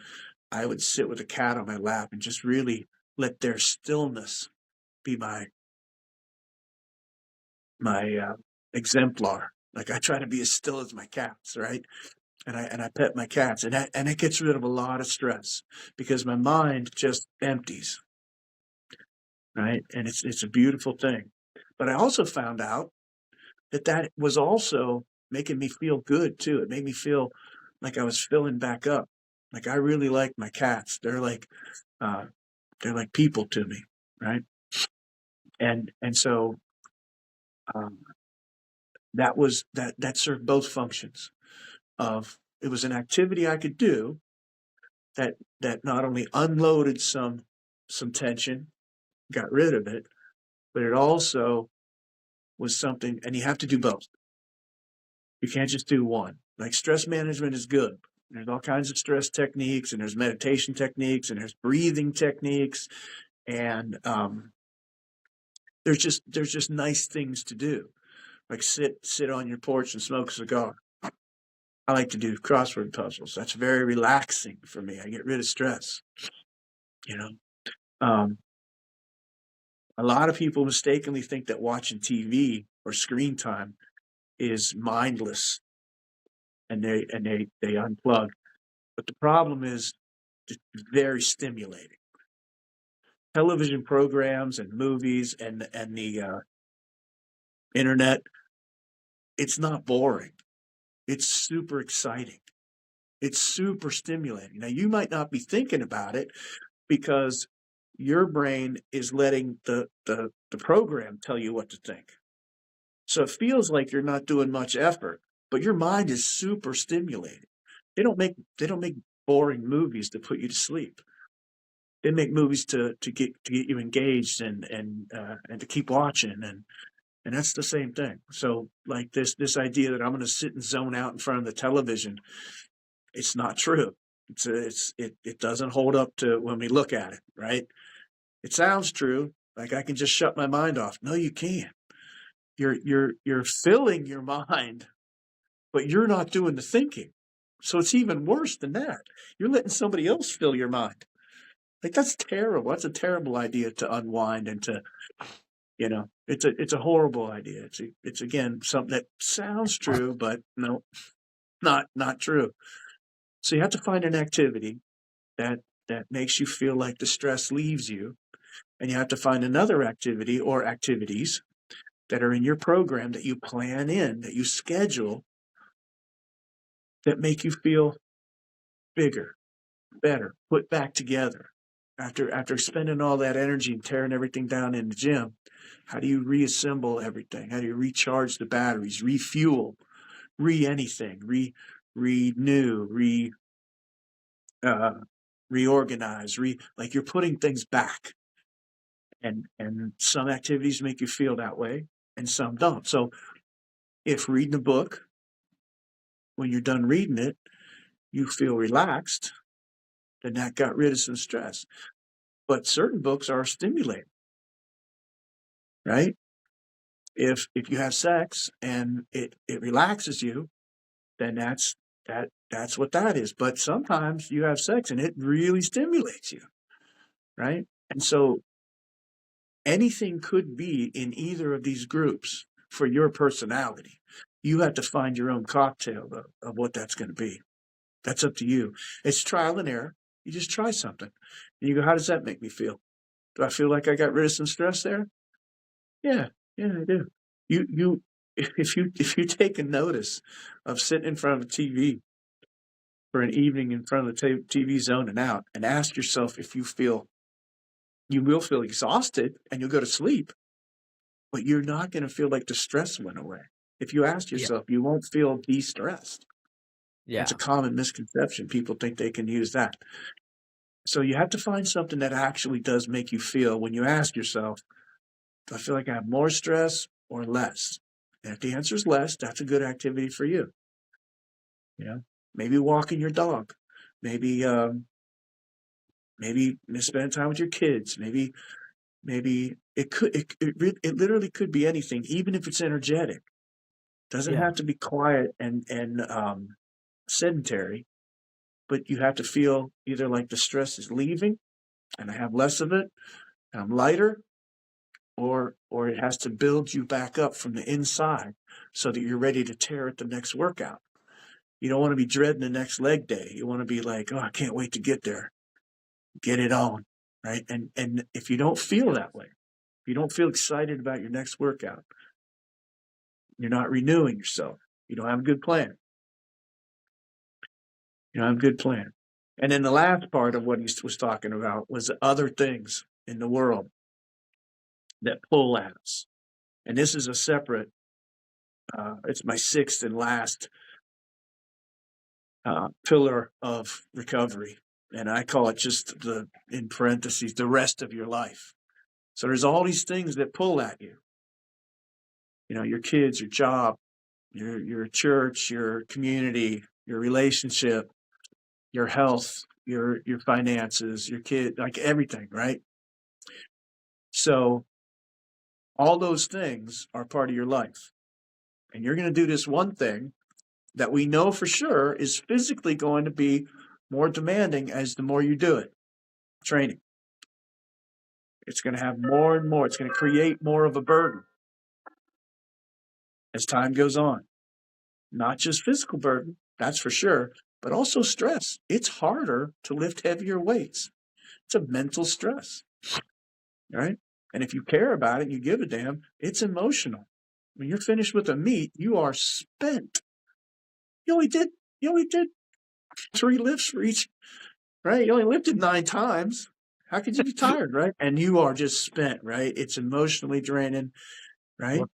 A: I would sit with a cat on my lap and just really let their stillness be my exemplar. Like I try to be as still as my cats, right? And I pet my cats, and it gets rid of a lot of stress because my mind just empties, right? And it's a beautiful thing. But I also found out that was also making me feel good too. It made me feel like I was filling back up. Like I really like my cats. Uh, they're like people to me, right? And so um, that served both functions. Of it was an activity I could do that not only unloaded some tension, got rid of it, but it also was something, and you have to do both. You can't just do one. Like stress management is good. There's all kinds of stress techniques, and there's meditation techniques, and there's breathing techniques, and there's just nice things to do, like sit on your porch and smoke a cigar. I like to do crossword puzzles. That's very relaxing for me. I get rid of stress. You know, um, a lot of people mistakenly think that watching TV or screen time is mindless, and they unplug. But the problem is it's very stimulating. Television programs and movies and the internet, it's not boring. It's super exciting. It's super stimulating. Now you might not be thinking about it because your brain is letting the program tell you what to think. So it feels like you're not doing much effort, but your mind is super stimulated. They don't make boring movies to put you to sleep. They make movies to get you engaged and to keep watching, and that's the same thing. So like this idea that I'm going to sit and zone out in front of the television, it's not true. It doesn't hold up to when we look at it, right? It sounds true, like I can just shut my mind off. No, you can't. You're filling your mind, but you're not doing the thinking. So it's even worse than that. You're letting somebody else fill your mind. Like that's terrible. That's a terrible idea to unwind and to, it's a horrible idea. It's again something that sounds true, but no, not true. So you have to find an activity that that makes you feel like the stress leaves you, and you have to find another activity or activities that are in your program that you plan in, that you schedule, that make you feel bigger, better, put back together. After spending all that energy and tearing everything down in the gym, how do you reassemble everything? How do you recharge the batteries, refuel, anything, renew, uh, reorganize, like you're putting things back. And some activities make you feel that way, and some don't. So if reading a book, when you're done reading it, you feel relaxed, then that got rid of some stress. But certain books are stimulating, right? If you have sex and it relaxes you, then that's what that is. But sometimes you have sex and it really stimulates you, right? And so anything could be in either of these groups for your personality. You have to find your own cocktail of what that's going to be. That's up to you. It's trial and error. You just try something. And you go, how does that make me feel? Do I feel like I got rid of some stress there? Yeah, yeah, I do. You if you take a notice of sitting in front of the TV for an evening in front of the TV zoning out and ask yourself if you will feel exhausted and you'll go to sleep, but you're not going to feel like the stress went away. If you ask
B: Yeah.
A: yourself, you won't feel de-stressed. That's
B: Yeah.
A: a common misconception. People think they can use that. So you have to find something that actually does make you feel when you ask yourself, do I feel like I have more stress or less? And if the answer is less, that's a good activity for you. Maybe walking your dog, maybe maybe spend time with your kids, maybe Maybe it literally could be anything, even if it's energetic. Doesn't
B: Yeah.
A: have to be quiet and sedentary, but you have to feel either like the stress is leaving and I have less of it and I'm lighter, or it has to build you back up from the inside so that you're ready to tear at the next workout. You don't want to be dreading the next leg day. You want to be like, oh, I can't wait to get there. Get it on, right? And if you don't feel that way, if you don't feel excited about your next workout, you're not renewing yourself. You don't have a good plan. You don't have a good plan. And then the last part of what he was talking about was the other things in the world that pull at us. And this is a separate, it's my sixth and last pillar of recovery. And I call it just in parentheses, the rest of your life. So there's all these things that pull at you. You know, your kids, your job, your church, your community, your relationship, your health, your finances, your kid, like everything, right? So all those things are part of your life. And you're going to do this one thing that we know for sure is physically going to be more demanding as the more you do it. Training. It's going to have more and more. It's going to create more of a burden as time goes on. Not just physical burden, that's for sure, but also stress. It's harder to lift heavier weights. It's a mental stress, right? And if you care about it and you give a damn, it's emotional. When you're finished with a meet, you are spent. You only did 3 lifts for each, right? You only lifted 9 times. How could you be tired, right? And you are just spent, right? It's emotionally draining, right?
B: Yep.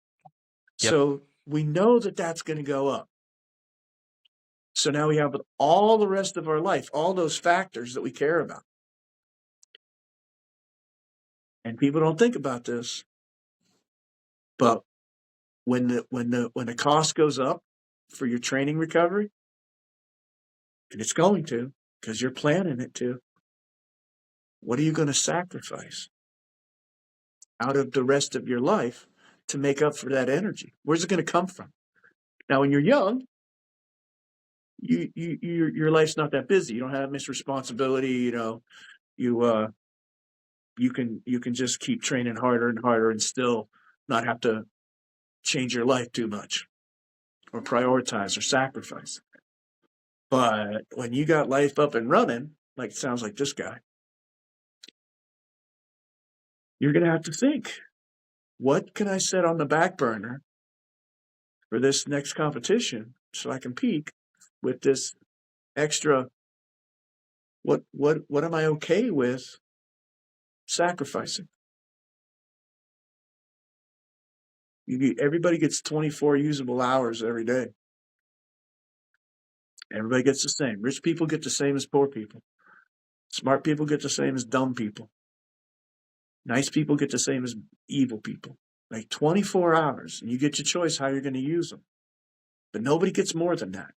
A: So we know that that's going to go up. So now we have all the rest of our life, all those factors that we care about. And people don't think about this, but when the cost goes up for your training recovery, and it's going to, because you're planning it to, what are you going to sacrifice out of the rest of your life to make up for that energy? Where's it going to come from? Now, when you're young, your life's not that busy. You don't have much responsibility. You know, you can just keep training harder and harder and still not have to change your life too much or prioritize or sacrifice. But when you got life up and running, like it sounds like this guy, you're going to have to think, what can I set on the back burner for this next competition so I can peak with this extra? What am I okay with sacrificing? Everybody gets 24 usable hours every day. Everybody gets the same. Rich people get the same as poor people. Smart people get the same as dumb people. Nice people get the same as evil people. Like 24 hours, and you get your choice how you're going to use them. But nobody gets more than that.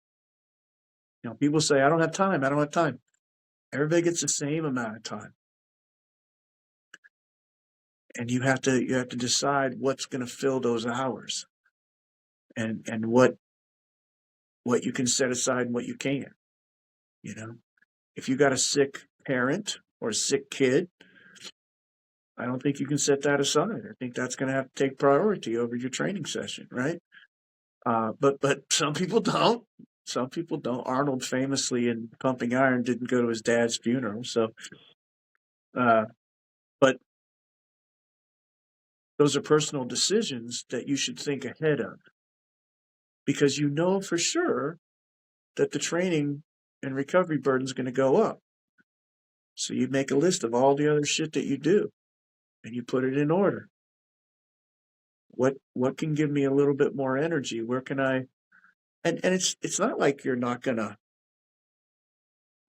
A: You know, people say, I don't have time. I don't have time. Everybody gets the same amount of time. And you have to decide what's going to fill those hours and what you can set aside and what you can't. You know, if you got a sick parent or a sick kid, I don't think you can set that aside. I think that's going to have to take priority over your training session, right? But some people don't. Some people don't. Arnold famously in Pumping Iron didn't go to his dad's funeral. So, but those are personal decisions that you should think ahead of, because you know for sure that the training and recovery burden is going to go up. So you make a list of all the other shit that you do, and you put it in order. What can give me a little bit more energy? Where can I? And it's not like you're not gonna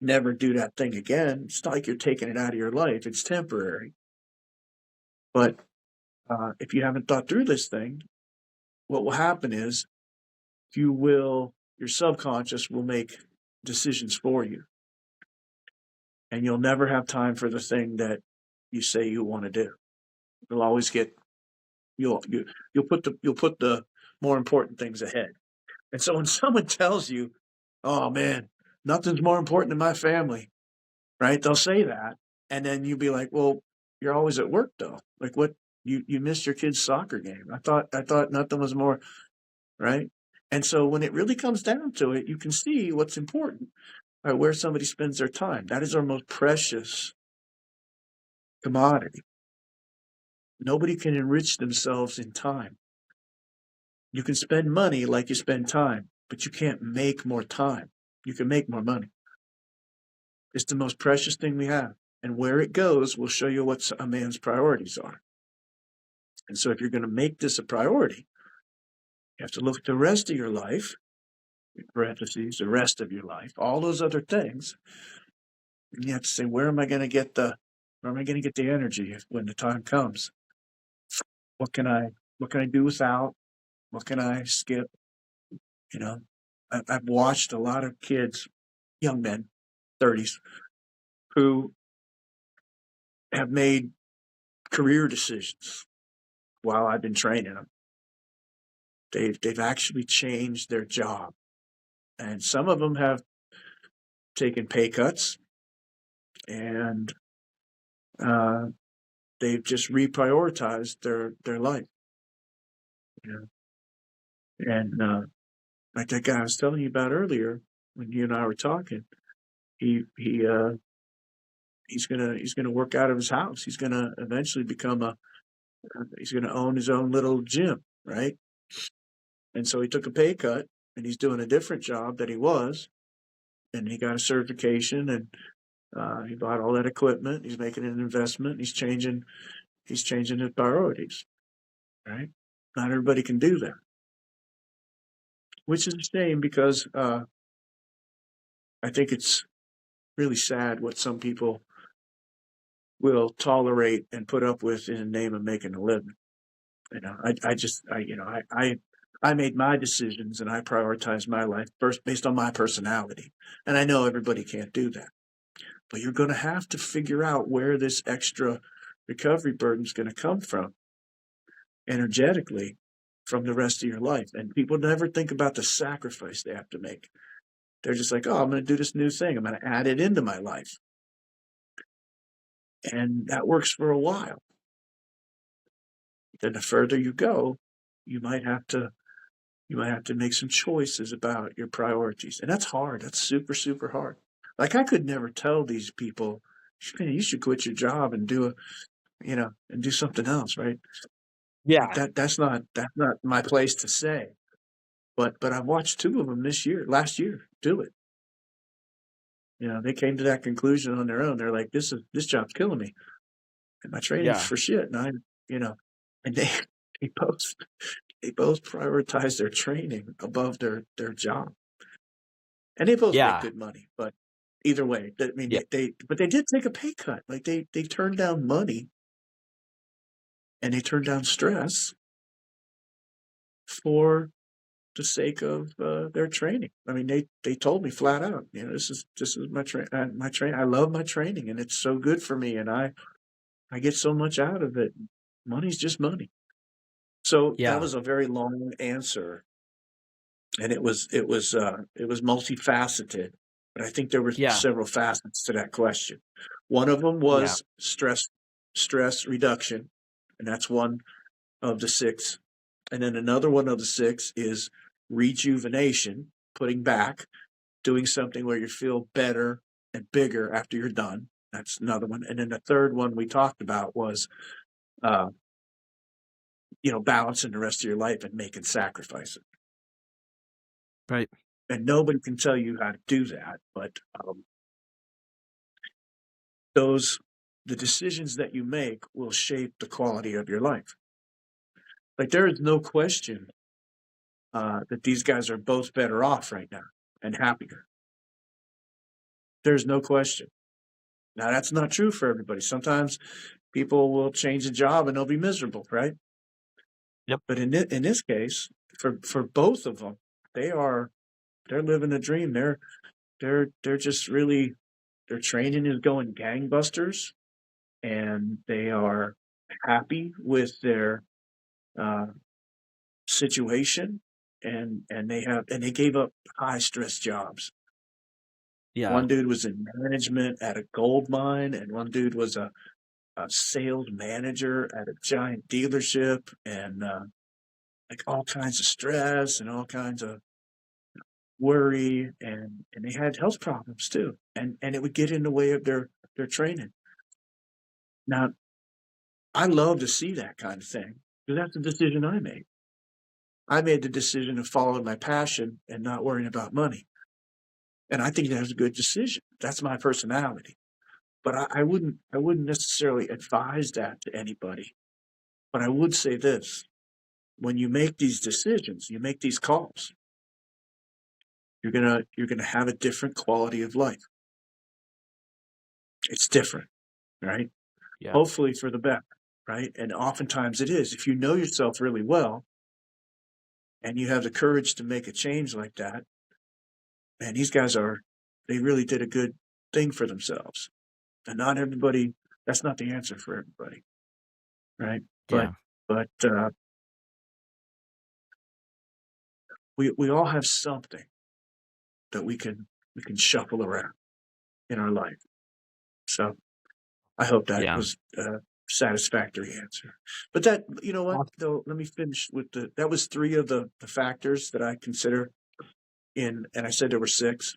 A: never do that thing again. It's not like you're taking it out of your life. It's temporary. But if you haven't thought through this thing, what will happen is your subconscious will make decisions for you. And you'll never have time for the thing that you say you want to do. You'll always get you'll put the more important things ahead. And so when someone tells you, "Oh man, nothing's more important than my family," right? They'll say that, and then you'll be like, "Well, you're always at work though. Like what? You missed your kid's soccer game. I thought nothing was more right." And so when it really comes down to it, you can see what's important, right? Where somebody spends their time. That is our most precious commodity. Nobody can enrich themselves in time. You can spend money like you spend time, but you can't make more time. You can make more money. It's the most precious thing we have. And where it goes will show you what a man's priorities are. And so if you're going to make this a priority, you have to look at the rest of your life, in parentheses, the rest of your life, all those other things. And you have to say, where am I going to get the energy when the time comes? What can I do without? What can I skip? You know, I've watched a lot of kids, young men, 30s, who have made career decisions while I've been training them. They've actually changed their job, and some of them have taken pay cuts, and they've just reprioritized their life. You know? And like that guy I was telling you about earlier, when you and I were talking, he's gonna work out of his house. He's gonna eventually he's gonna own his own little gym, right? And so he took a pay cut, and he's doing a different job that he was, and he got a certification, and he bought all that equipment. He's making an investment. He's changing his priorities, right? Not everybody can do that, which is a shame because I think it's really sad what some people will tolerate and put up with in the name of making a living. You know, I made my decisions and I prioritized my life first based on my personality. And I know everybody can't do that. But you're going to have to figure out where this extra recovery burden is going to come from energetically from the rest of your life. And people never think about the sacrifice they have to make. They're just like, oh, I'm going to do this new thing. I'm going to add it into my life. And that works for a while. Then the further you go, you might have to make some choices about your priorities. And that's hard. That's super, super hard. Like I could never tell these people, man, you should quit your job and do something else, right?
B: Yeah.
A: That's not my place to say. But I've watched two of them last year, do it. You know, they came to that conclusion on their own. They're like, this job's killing me. And my training's for shit. And and they both prioritize their training above their job. And they both make good money, but either way, I mean, but they did take a pay cut. Like they turned down money and they turned down stress for the sake of their training. I mean, they told me flat out, this is my train. I love my training and it's so good for me. And I get so much out of it. Money's just money. So that was a very long answer. And it was multifaceted, but I think there were several facets to that question. One of them was stress reduction, and that's one of the six. And then another one of the six is rejuvenation, putting back, doing something where you feel better and bigger after you're done. That's another one. And then the third one we talked about was, balancing the rest of your life and making sacrifices.
B: Right.
A: And nobody can tell you how to do that, but the decisions that you make will shape the quality of your life. Like there is no question that these guys are both better off right now and happier. There's no question. Now that's not true for everybody. Sometimes people will change a job and they'll be miserable, right?
B: Yep.
A: But in this case, for both of them, they're living a dream. They're just really, their training is going gangbusters, and they are happy with their uh, situation, and they gave up high stress jobs.
B: Yeah.
A: One dude was in management at a gold mine, and one dude was a sales manager at a giant dealership, and like all kinds of stress and all kinds of worry, and they had health problems too, and it would get in the way of their training. Now, I love to see that kind of thing because that's the decision I made. I made the decision of following my passion and not worrying about money. And I think that's a good decision. That's my personality. But I wouldn't necessarily advise that to anybody. But I would say this: when you make these decisions, you make these calls, you're gonna have a different quality of life. It's different, right?
B: Yeah.
A: Hopefully for the better, right? And oftentimes it is. If you know yourself really well and you have the courage to make a change like that, man, they really did a good thing for themselves. And not everybody, that's not the answer for everybody, right? But
B: Yeah.
A: but we all have something that we can shuffle around in our life. So I hope that
B: Yeah.
A: was a satisfactory answer. But that, you know what,
B: Awesome.
A: though, let me finish with that was three of the factors that I consider and I said there were six.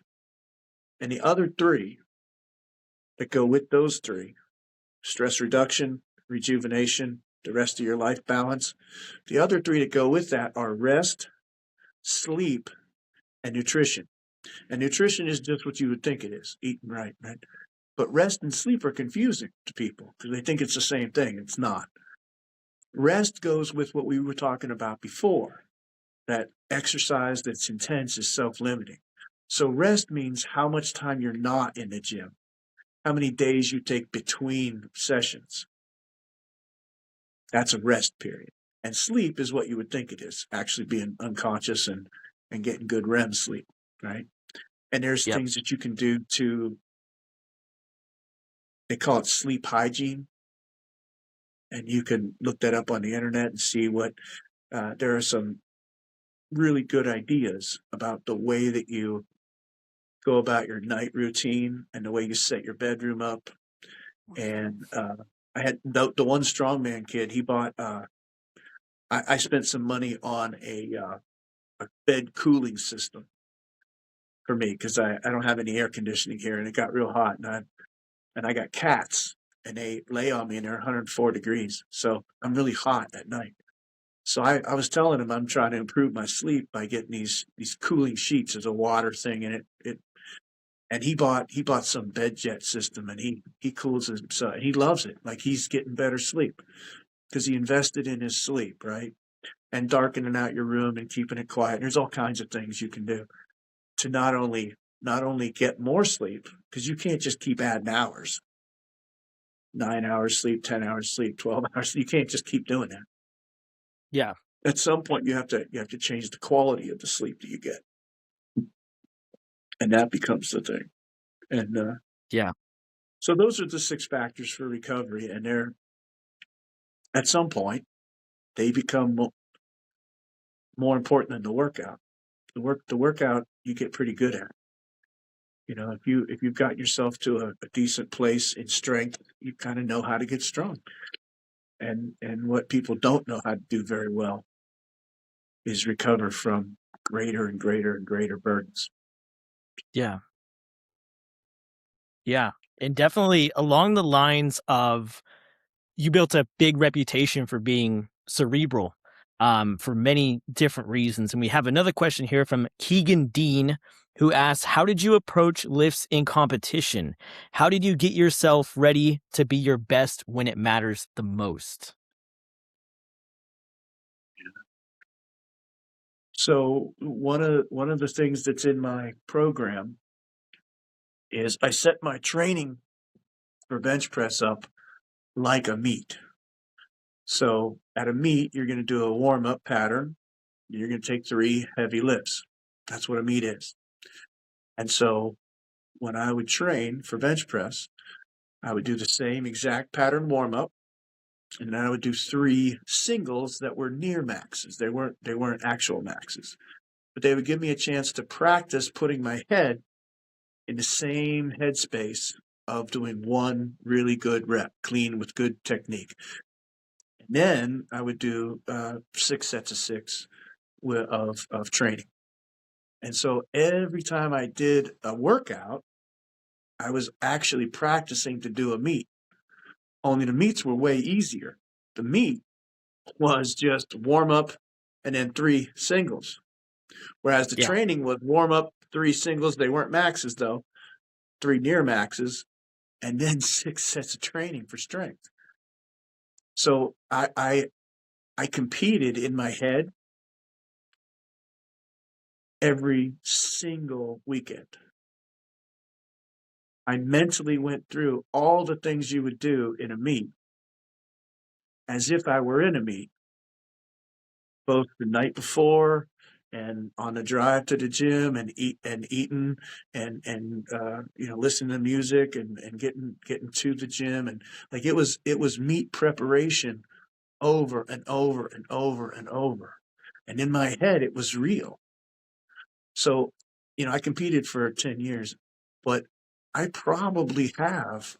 A: And the other three that go with those three: stress reduction, rejuvenation, the rest of your life balance. The other three that go with that are rest, sleep, and nutrition. And nutrition is just what you would think it is, eating right, right? But rest and sleep are confusing to people because they think it's the same thing. It's not. Rest goes with what we were talking about before, that exercise that's intense is self-limiting. So rest means how much time you're not in the gym, how many days you take between sessions. That's a rest period. And sleep is what you would think it is, actually being unconscious and getting good REM sleep, right? And there's
B: Yep.
A: things that you can do they call it sleep hygiene. And you can look that up on the internet and see there are some really good ideas about the way that you go about your night routine and the way you set your bedroom up. And I had the one strongman kid, he bought, I spent some money on a bed cooling system for me because I don't have any air conditioning here and it got real hot and I got cats and they lay on me and they're 104 degrees. So I'm really hot at night. So I was telling him I'm trying to improve my sleep by getting these cooling sheets as a water thing, and it and he bought some bed jet system, and he cools himself. He loves it, like he's getting better sleep because he invested in his sleep, right? And darkening out your room and keeping it quiet. There's all kinds of things you can do to not only get more sleep, because you can't just keep adding hours, 9 hours sleep, 10 hours sleep, 12 hours. You can't just keep doing that.
B: Yeah.
A: At some point you have to change the quality of the sleep that you get, and that becomes the thing. And
B: Yeah.
A: so those are the six factors for recovery, and they're at some point they become more important than the workout. The workout you get pretty good at. You know, if you've got yourself to a decent place in strength, you kind of know how to get strong. And what people don't know how to do very well is recover from greater and greater and greater burdens.
B: Yeah. Yeah. And definitely along the lines of you built a big reputation for being cerebral for many different reasons. And we have another question here from Keegan Dean, who asks, how did you approach lifts in competition? How did you get yourself ready to be your best when it matters the most?
A: So one of the things that's in my program is I set my training for bench press up like a meet. So at a meet, you're going to do a warm up pattern. You're going to take 3 heavy lifts. That's what a meet is. And so when I would train for bench press, I would do the same exact pattern warm up. And then I would do 3 singles that were near maxes. They weren't actual maxes, but they would give me a chance to practice putting my head in the same headspace of doing one really good rep, clean with good technique. And then I would do 6 sets of 6 of training. And so every time I did a workout, I was actually practicing to do a meet. Only the meets were way easier. The meet was just warm up and then 3 singles. Whereas the
B: Yeah.
A: training was warm up, 3 singles. They weren't maxes though, 3 near maxes, and then 6 sets of training for strength. So I competed in my head every single weekend. I mentally went through all the things you would do in a meet as if I were in a meet, both the night before and on the drive to the gym and eating and listening to music and getting to the gym. And like it was meet preparation over and over and over and over. And in my head, it was real. So, I competed for 10 years, but I probably have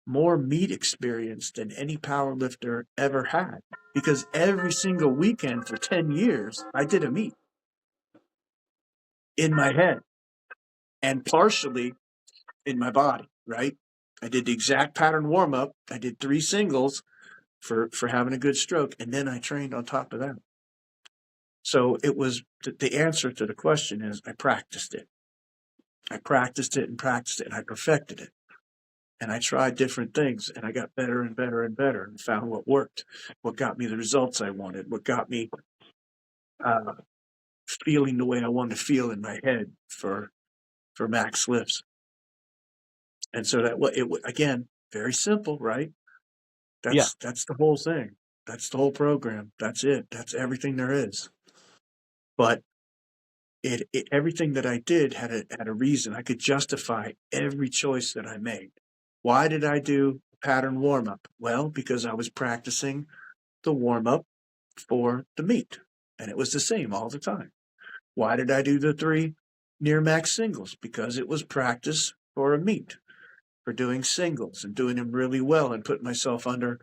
A: more meet experience than any power lifter ever had, because every single weekend for 10 years, I did a meet in my head and partially in my body, right? I did the exact pattern warm up. I did 3 singles for having a good stroke, and then I trained on top of that. So it was the answer to the question is I practiced it. I practiced it and practiced it, and I perfected it. And I tried different things, and I got better and better and better and found what worked, what got me the results I wanted, what got me feeling the way I wanted to feel in my head for max lifts. And so again, very simple, right?
B: Yeah.
A: That's the whole thing. That's the whole program. That's it. That's everything there is. But everything that I did had a reason. I could justify every choice that I made. Why did I do pattern warm up? Well, because I was practicing the warm up for the meet, and it was the same all the time. Why did I do the 3 near max singles? Because it was practice for a meet, for doing singles and doing them really well and putting myself under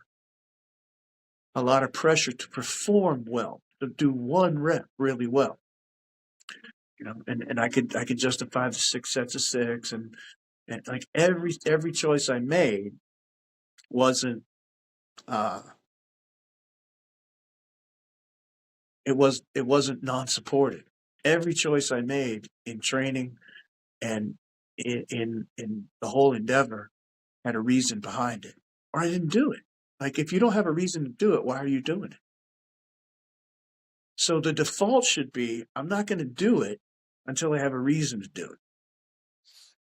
A: a lot of pressure to perform well, to do one rep really well. And I could justify the 6 sets of 6 and like every choice I made wasn't it wasn't non-supported. Every choice I made in training and in the whole endeavor had a reason behind it, or I didn't do it. Like if you don't have a reason to do it, why are you doing it? So the default should be, I'm not going to do it until I have a reason to do it.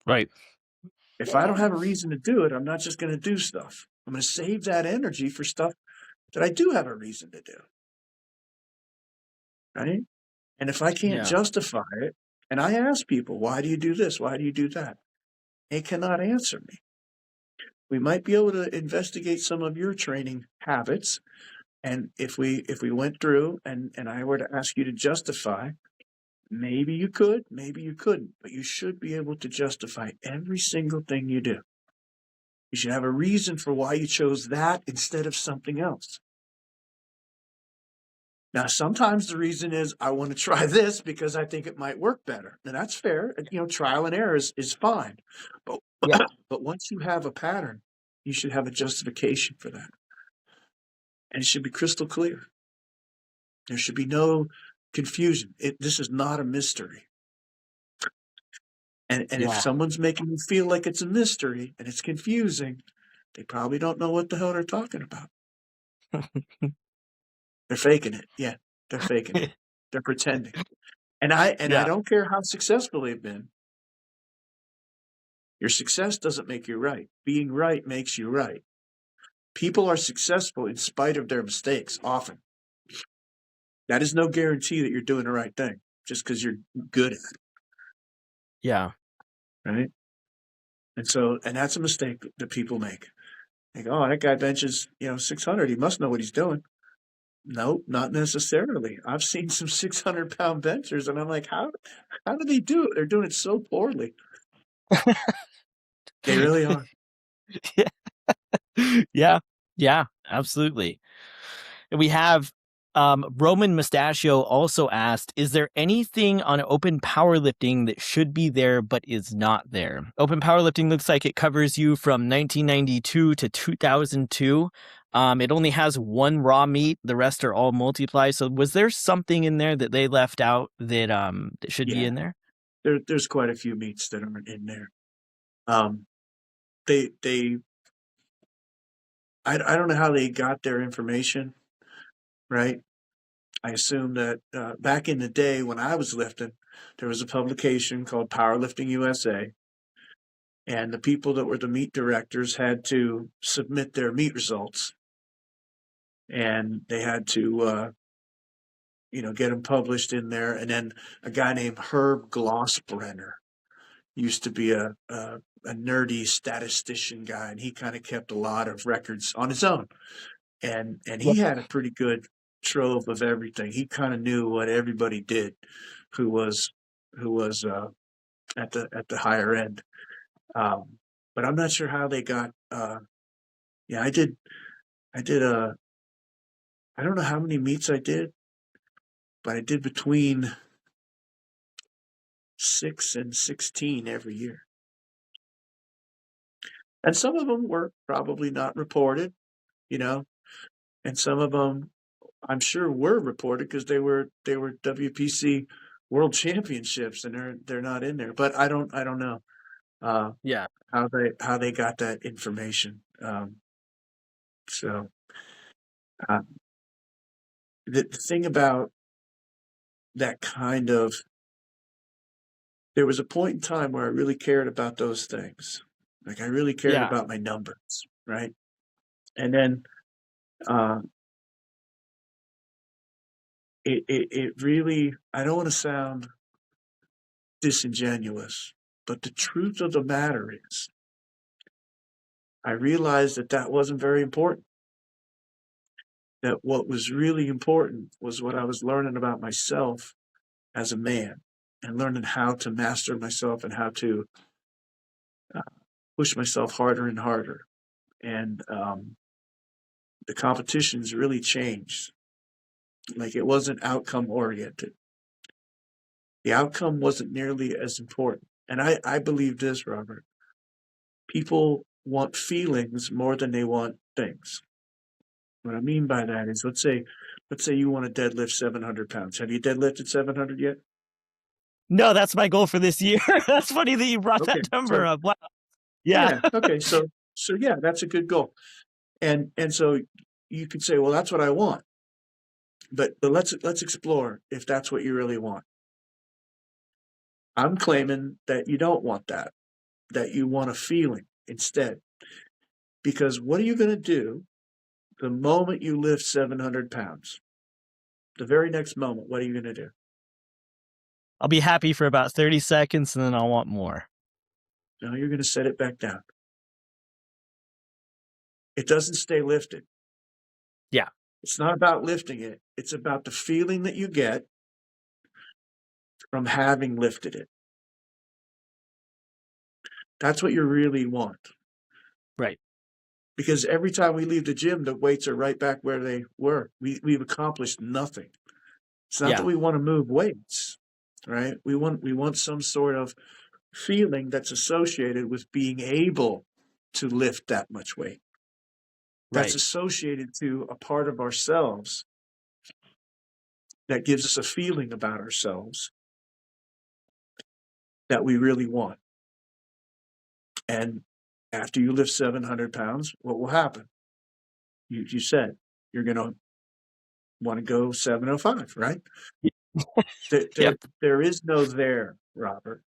B: Right.
A: If I don't have a reason to do it, I'm not just going to do stuff. I'm going to save that energy for stuff that I do have a reason to do. Right? And if I can't justify it, and I ask people, why do you do this? Why do you do that? They cannot answer me. We might be able to investigate some of your training habits. And if we went through and I were to ask you to justify, maybe you could, maybe you couldn't, but you should be able to justify every single thing you do. You should have a reason for why you chose that instead of something else. Now, sometimes the reason is I want to try this because I think it might work better. And that's fair. Trial and error is fine. But, but once you have a pattern, you should have a justification for that. And it should be crystal clear. There should be no confusion. This is not a mystery. And if someone's making you feel like it's a mystery and it's confusing, they probably don't know what the hell they're talking about. They're faking it. Yeah, they're faking it. They're pretending. And I don't care how successful they've been. Your success doesn't make you right. Being right makes you right. People are successful in spite of their mistakes often. That is no guarantee that you're doing the right thing just because you're good at it.
B: Yeah.
A: Right? And that's a mistake that people make. They go, oh, that guy benches, 600. He must know what he's doing. Nope, not necessarily. I've seen some 600-pound benchers, and I'm like, how do they do it? They're doing it so poorly. They really are.
B: Yeah, yeah, absolutely. And we have Roman Mustachio also asked, is there anything on open powerlifting that should be there but is not there? Open powerlifting looks like it covers you from 1992 to 2002. It only has one raw meet. The rest are all multiply. So was there something in there that they left out that should be
A: Yeah,
B: in there?
A: there's quite a few meets that aren't in there. Um, they I don't know how they got their information, right? I assume that back in the day when I was lifting, there was a publication called Powerlifting USA, and the people that were the meet directors had to submit their meet results, and they had to get them published in there. And then a guy named Herb Glossbrenner used to be a nerdy statistician guy, and he kind of kept a lot of records on his own. And he had a pretty good trove of everything. He kind of knew what everybody did who was at the higher end. But I'm not sure how they got. Yeah, I did I don't know how many meets I did, but I did between 6 and 16 every year. And some of them were probably not reported, and some of them I'm sure were reported because they were WPC World Championships, and they're not in there. But I don't know
B: Yeah.
A: how they got that information. So uh, the thing about that kind of there was a point in time where I really cared about those things. Like I really cared
B: Yeah.
A: about my numbers, right? And then uh, it really I don't want to sound disingenuous, but the truth of the matter is I realized that wasn't very important. That what was really important was what I was learning about myself as a man and learning how to master myself and how to uh, push myself harder and harder. And the competitions really changed. Like it wasn't outcome oriented. The outcome wasn't nearly as important. And I believe this, Robert. People want feelings more than they want things. What I mean by that is, let's say you want to deadlift 700 pounds. Have you deadlifted 700 yet?
B: No, that's my goal for this year. That's funny that you brought that
A: Okay,
B: number
A: so
B: up. Wow. Yeah.
A: yeah, okay, so yeah, that's a good goal, and so you could say, well, that's what I want, but let's explore if that's what you really want. I'm claiming that you don't want that, that you want a feeling instead, because what are you going to do the moment you lift 700 pounds? The very next moment, what are you going to do?
B: I'll be happy for about 30 seconds and then I'll want more.
A: No, you're going to set it back down. It doesn't stay lifted.
B: Yeah.
A: It's not about lifting it. It's about the feeling that you get from having lifted it. That's what you really want.
B: Right.
A: Because every time we leave the gym, the weights are right back where they were. We've accomplished nothing. It's not that we want to move weights, right? We want some sort of feeling that's associated with being able to lift that much weight. That's
B: Right.
A: associated to a part of ourselves that gives us a feeling about ourselves that we really want. And after you lift 700 pounds, what will happen? You said you're going to want to go 705, right?
B: Yep.
A: There is no there, Robert.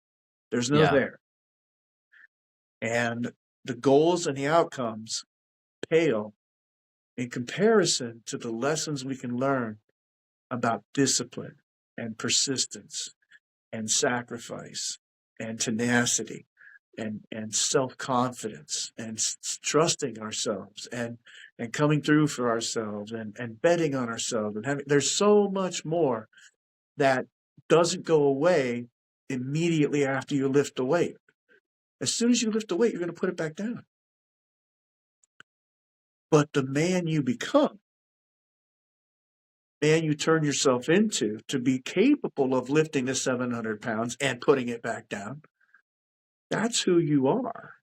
A: There's no
B: Yeah.
A: there. And the goals and the outcomes pale in comparison to the lessons we can learn about discipline and persistence and sacrifice and tenacity and self-confidence and trusting ourselves and coming through for ourselves and betting on ourselves and there's so much more that doesn't go away immediately after you lift the weight. As soon as you lift the weight, you're going to put it back down. But the man you become, man you turn yourself into to be capable of lifting the 700 pounds and putting it back down, that's who you are.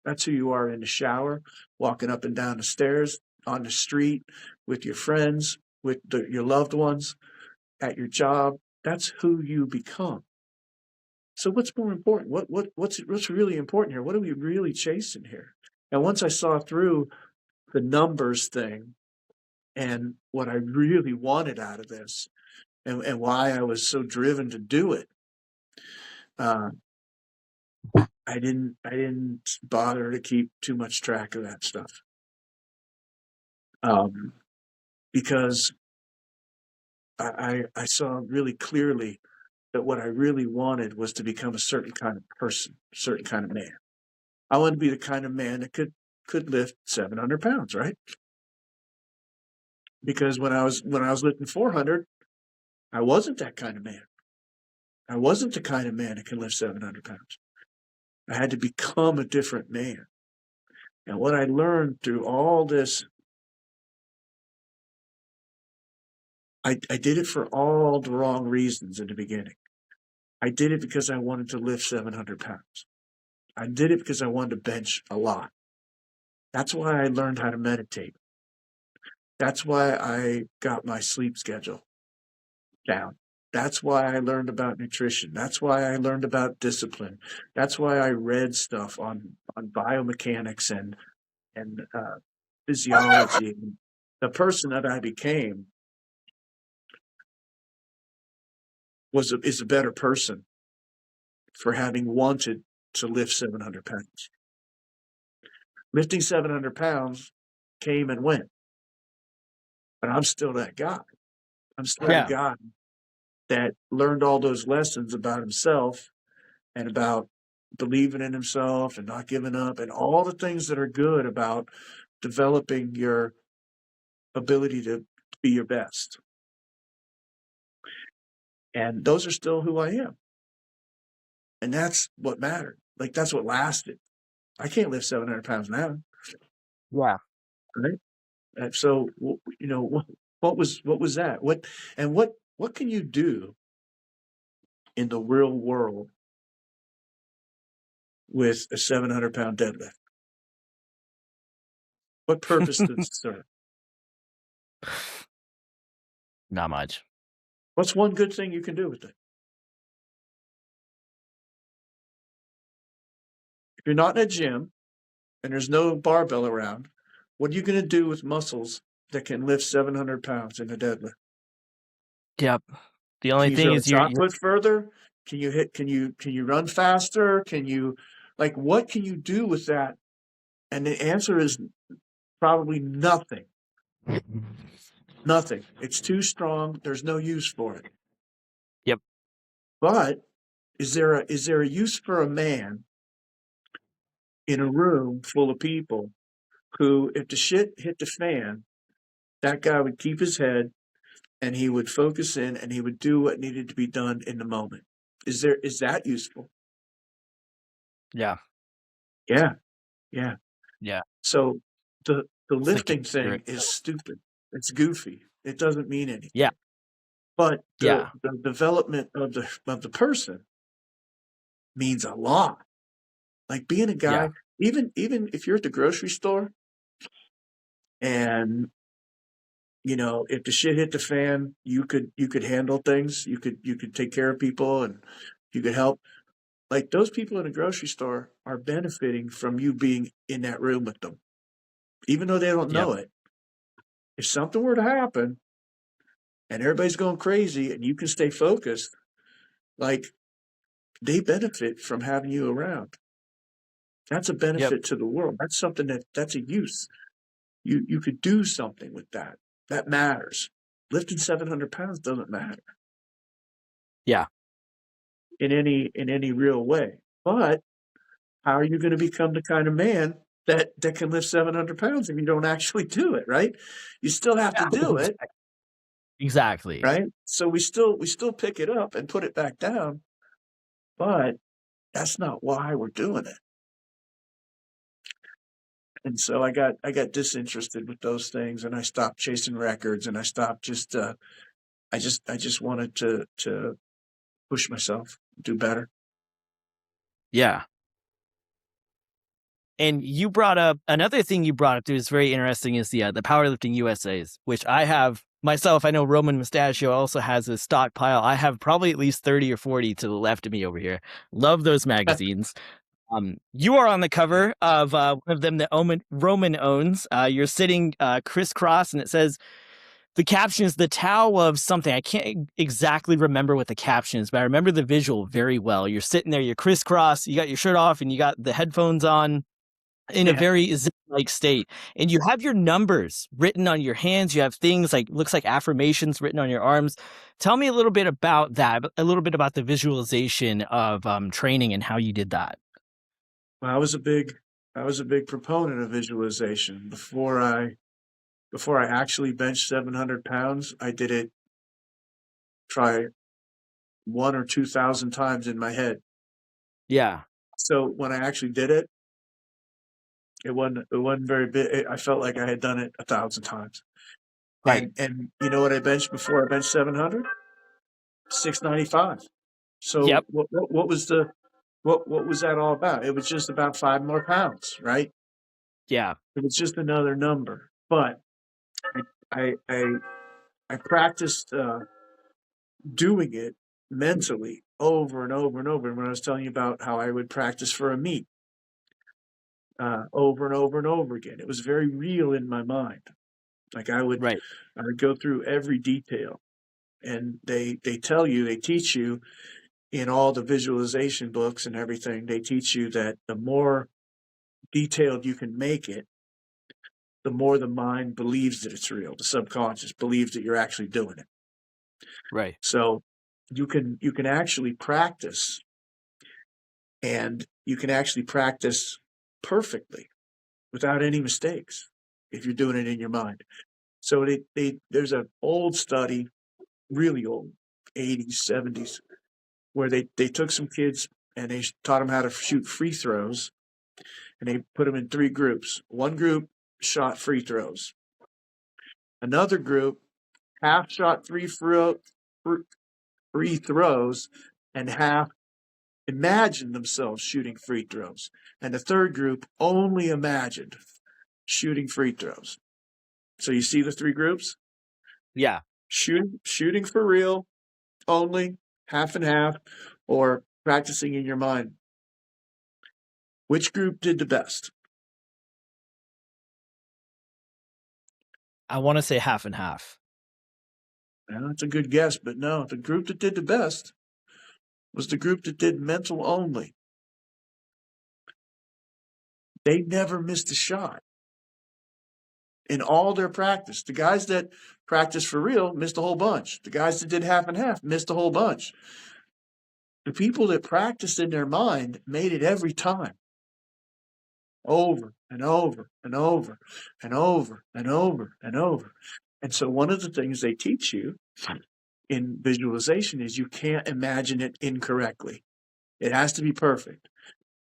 A: That's who you are in the shower, walking up and down the stairs, on the street, with your friends, with your loved ones, at your job. That's who you become. So what's more important? What's really important here? What are we really chasing here? And once I saw through the numbers thing and what I really wanted out of this and why I was so driven to do it, I didn't bother to keep too much track of that stuff. Because I saw really clearly that what I really wanted was to become a certain kind of person, a certain kind of man. I wanted to be the kind of man that could lift 700 pounds, right? Because when I was lifting 400, I wasn't that kind of man. I wasn't the kind of man that can lift 700 pounds. I had to become a different man. And what I learned through all this, I did it for all the wrong reasons in the beginning. I did it because I wanted to lift 700 pounds. I did it because I wanted to bench a lot. That's why I learned how to meditate. That's why I got my sleep schedule down. That's why I learned about nutrition. That's why I learned about discipline. That's why I read stuff on biomechanics and physiology. The person that I became is a better person for having wanted to lift 700 pounds. Lifting 700 pounds came and went, but I'm still that guy. I'm still the guy that learned all those lessons about himself and about believing in himself and not giving up and all the things that are good about developing your ability to be your best. And those are still who I am. And that's what mattered. Like, that's what lasted. I can't lift 700 pounds now.
B: Yeah.
A: Right. And so, you know, what was that? What can you do in the real world with a 700 pound deadlift? What purpose does it serve?
B: Not much.
A: What's one good thing you can do with it? If you're not in a gym and there's no barbell around, what are you going to do with muscles that can lift 700 pounds in a deadlift?
B: Yep. The
A: Can
B: only
A: you
B: thing
A: throw a
B: is
A: shot put further? Can you run faster? What can you do with that? And the answer is probably nothing. Nothing. It's too strong. There's no use for it.
B: Yep.
A: But is there a use for a man in a room full of people who, if the shit hit the fan, that guy would keep his head and he would focus in and he would do what needed to be done in the moment? Is that useful?
B: Yeah.
A: Yeah. Yeah.
B: Yeah.
A: So the
B: It's like
A: lifting thing is stupid. It's goofy. It doesn't mean anything.
B: Yeah.
A: But
B: Yeah.
A: the development of the person means a lot. Like being a guy, even if you're at the grocery store and if the shit hit the fan, you could handle things. You could take care of people and you could help. Like those people in the grocery store are benefiting from you being in that room with them, even though they don't know it. If something were to happen and everybody's going crazy and you can stay focused, like they benefit from having you around. That's a benefit to the world. That's something that's a use. You could do something with that. That matters. Lifting 700 pounds doesn't matter.
B: Yeah.
A: In any real way. But how are you going to become the kind of man that can lift 700 pounds if you don't actually do it, right? You still have to do it,
B: Exactly.
A: right? So we still pick it up and put it back down, but that's not why we're doing it. And so I got disinterested with those things, and I stopped chasing records, and I stopped I just wanted to push myself, do better.
B: Yeah. And you brought up another thing you brought up that is very interesting is the powerlifting USAs, which I have myself. I know Roman Mustachio also has a stockpile. I have probably at least 30 or 40 to the left of me over here. Love those magazines. You are on the cover of one of them that Roman owns. You're sitting crisscross, and it says the caption is the Tao of something. I can't exactly remember what the caption is, but I remember the visual very well. You're sitting there, you're crisscross, you got your shirt off, and you got the headphones on in a
A: Yeah.
B: very zen-like state, and you have your numbers written on your hands. You have things like looks like affirmations written on your arms. Tell me a little bit about that, a little bit about the visualization of training and how you did that.
A: Well, I was a big proponent of visualization. Before I actually benched 700 pounds, I did it try 1 or 2,000 times in my head.
B: Yeah,
A: So when I actually did it, it wasn't very big. I felt like I had done it 1,000 times.
B: right.
A: And you know what I benched before I benched 700? 695. So
B: Yep.
A: what was that all about? It was just about 5 more pounds, right?
B: Yeah.
A: It was just another number. But I I I practiced doing it mentally over and over and over. And when I was telling you about how I would practice for a meet over and over and over again, it was very real in my mind. Like
B: Right.
A: I would go through every detail, and they teach you in all the visualization books and everything. They teach you that the more detailed you can make it, the more the mind believes that it's real. The subconscious believes that you're actually doing it.
B: Right.
A: So you can actually practice, and you can actually practice perfectly without any mistakes if you're doing it in your mind. So there's an old study, really old, 80s, 70s, where they took some kids and they taught them how to shoot free throws, and they put them in 3 groups. One group shot free throws. Another group half shot free throws, and half imagined themselves shooting free throws. And the third group only imagined shooting free throws. So you see the 3 groups?
B: Yeah.
A: Shooting for real only, half and half, or practicing in your mind. Which group did the best?
B: I want to say half and half.
A: Well, that's a good guess, but no, the group that did the best was the group that did mental only. They never missed a shot in all their practice. The guys that practiced for real missed a whole bunch. The guys that did half and half missed a whole bunch. The people that practiced in their mind made it every time, over and over and over and over and over and over. And so one of the things they teach you in visualization is you can't imagine it incorrectly. It has to be perfect.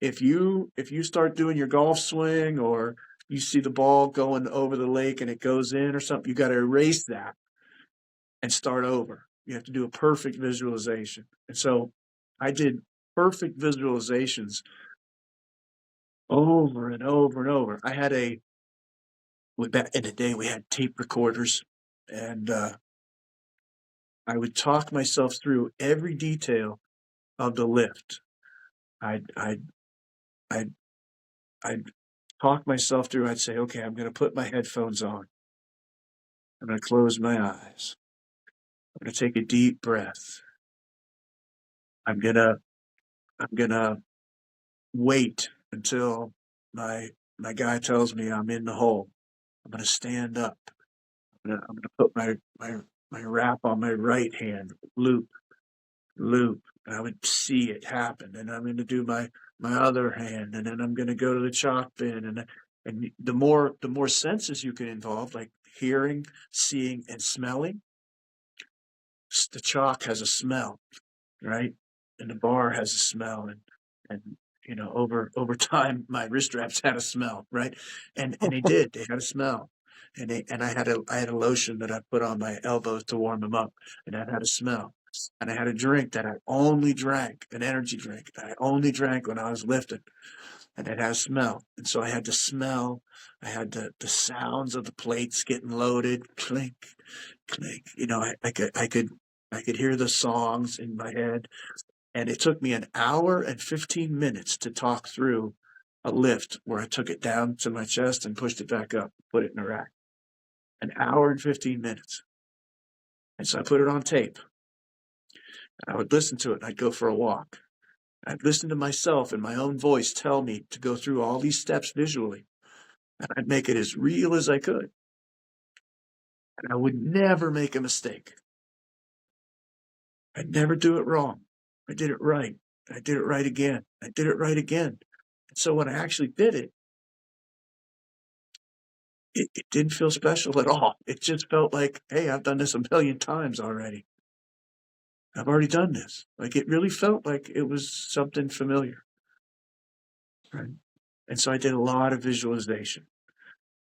A: If you start doing your golf swing, or you see the ball going over the lake and it goes in or something, you got to erase that and start over. You have to do a perfect visualization. And so I did perfect visualizations over and over and over. I had back in the day, we had tape recorders, and I would talk myself through every detail of the lift. I'd, I'd, I'd, I'd talk myself through. I'd say, okay, I'm going to put my headphones on. I'm going to close my eyes. I'm going to take a deep breath. I'm going to, I'm going to wait until my guy tells me I'm in the hole. I'm going to stand up. I'm going to put my wrap on my right hand, loop, loop, and I would see it happen. And I'm going to do my other hand, and then I'm going to go to the chalk bin, and the more senses you can involve, like hearing, seeing, and smelling. The chalk has a smell, right? And the bar has a smell, and over time my wrist straps had a smell, right? And they had a smell. And I had a lotion that I put on my elbows to warm them up, and that had a smell. And I had a drink that I only drank, an energy drink that I only drank when I was lifting, and it had a smell. And so I had the smell, I had the sounds of the plates getting loaded, clink, clink. I could hear the songs in my head. And it took me an hour and 15 minutes to talk through a lift where I took it down to my chest and pushed it back up, put it in a rack. An hour and 15 minutes. And so I put it on tape. And I would listen to it, and I'd go for a walk. I'd listen to myself in my own voice tell me to go through all these steps visually. And I'd make it as real as I could. And I would never make a mistake. I'd never do it wrong. I did it right. I did it right again. I did it right again. And so when I actually did it, it didn't feel special at all. It just felt like, hey, I've done this a million times already. I've already done this. Like, it really felt like it was something familiar. Right. And so I did a lot of visualization.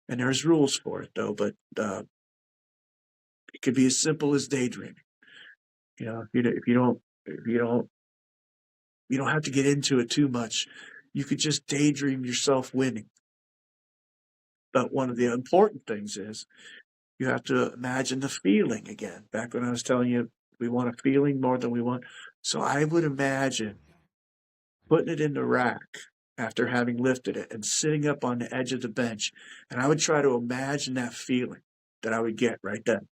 A: And there's rules for it, though, but it could be as simple as daydreaming. If you don't have to get into it too much. You could just daydream yourself winning. But one of the important things is you have to imagine the feeling again. Back when I was telling you, we want a feeling more than we want. So I would imagine putting it in the rack after having lifted it and sitting up on the edge of the bench. And I would try to imagine that feeling that I would get right then.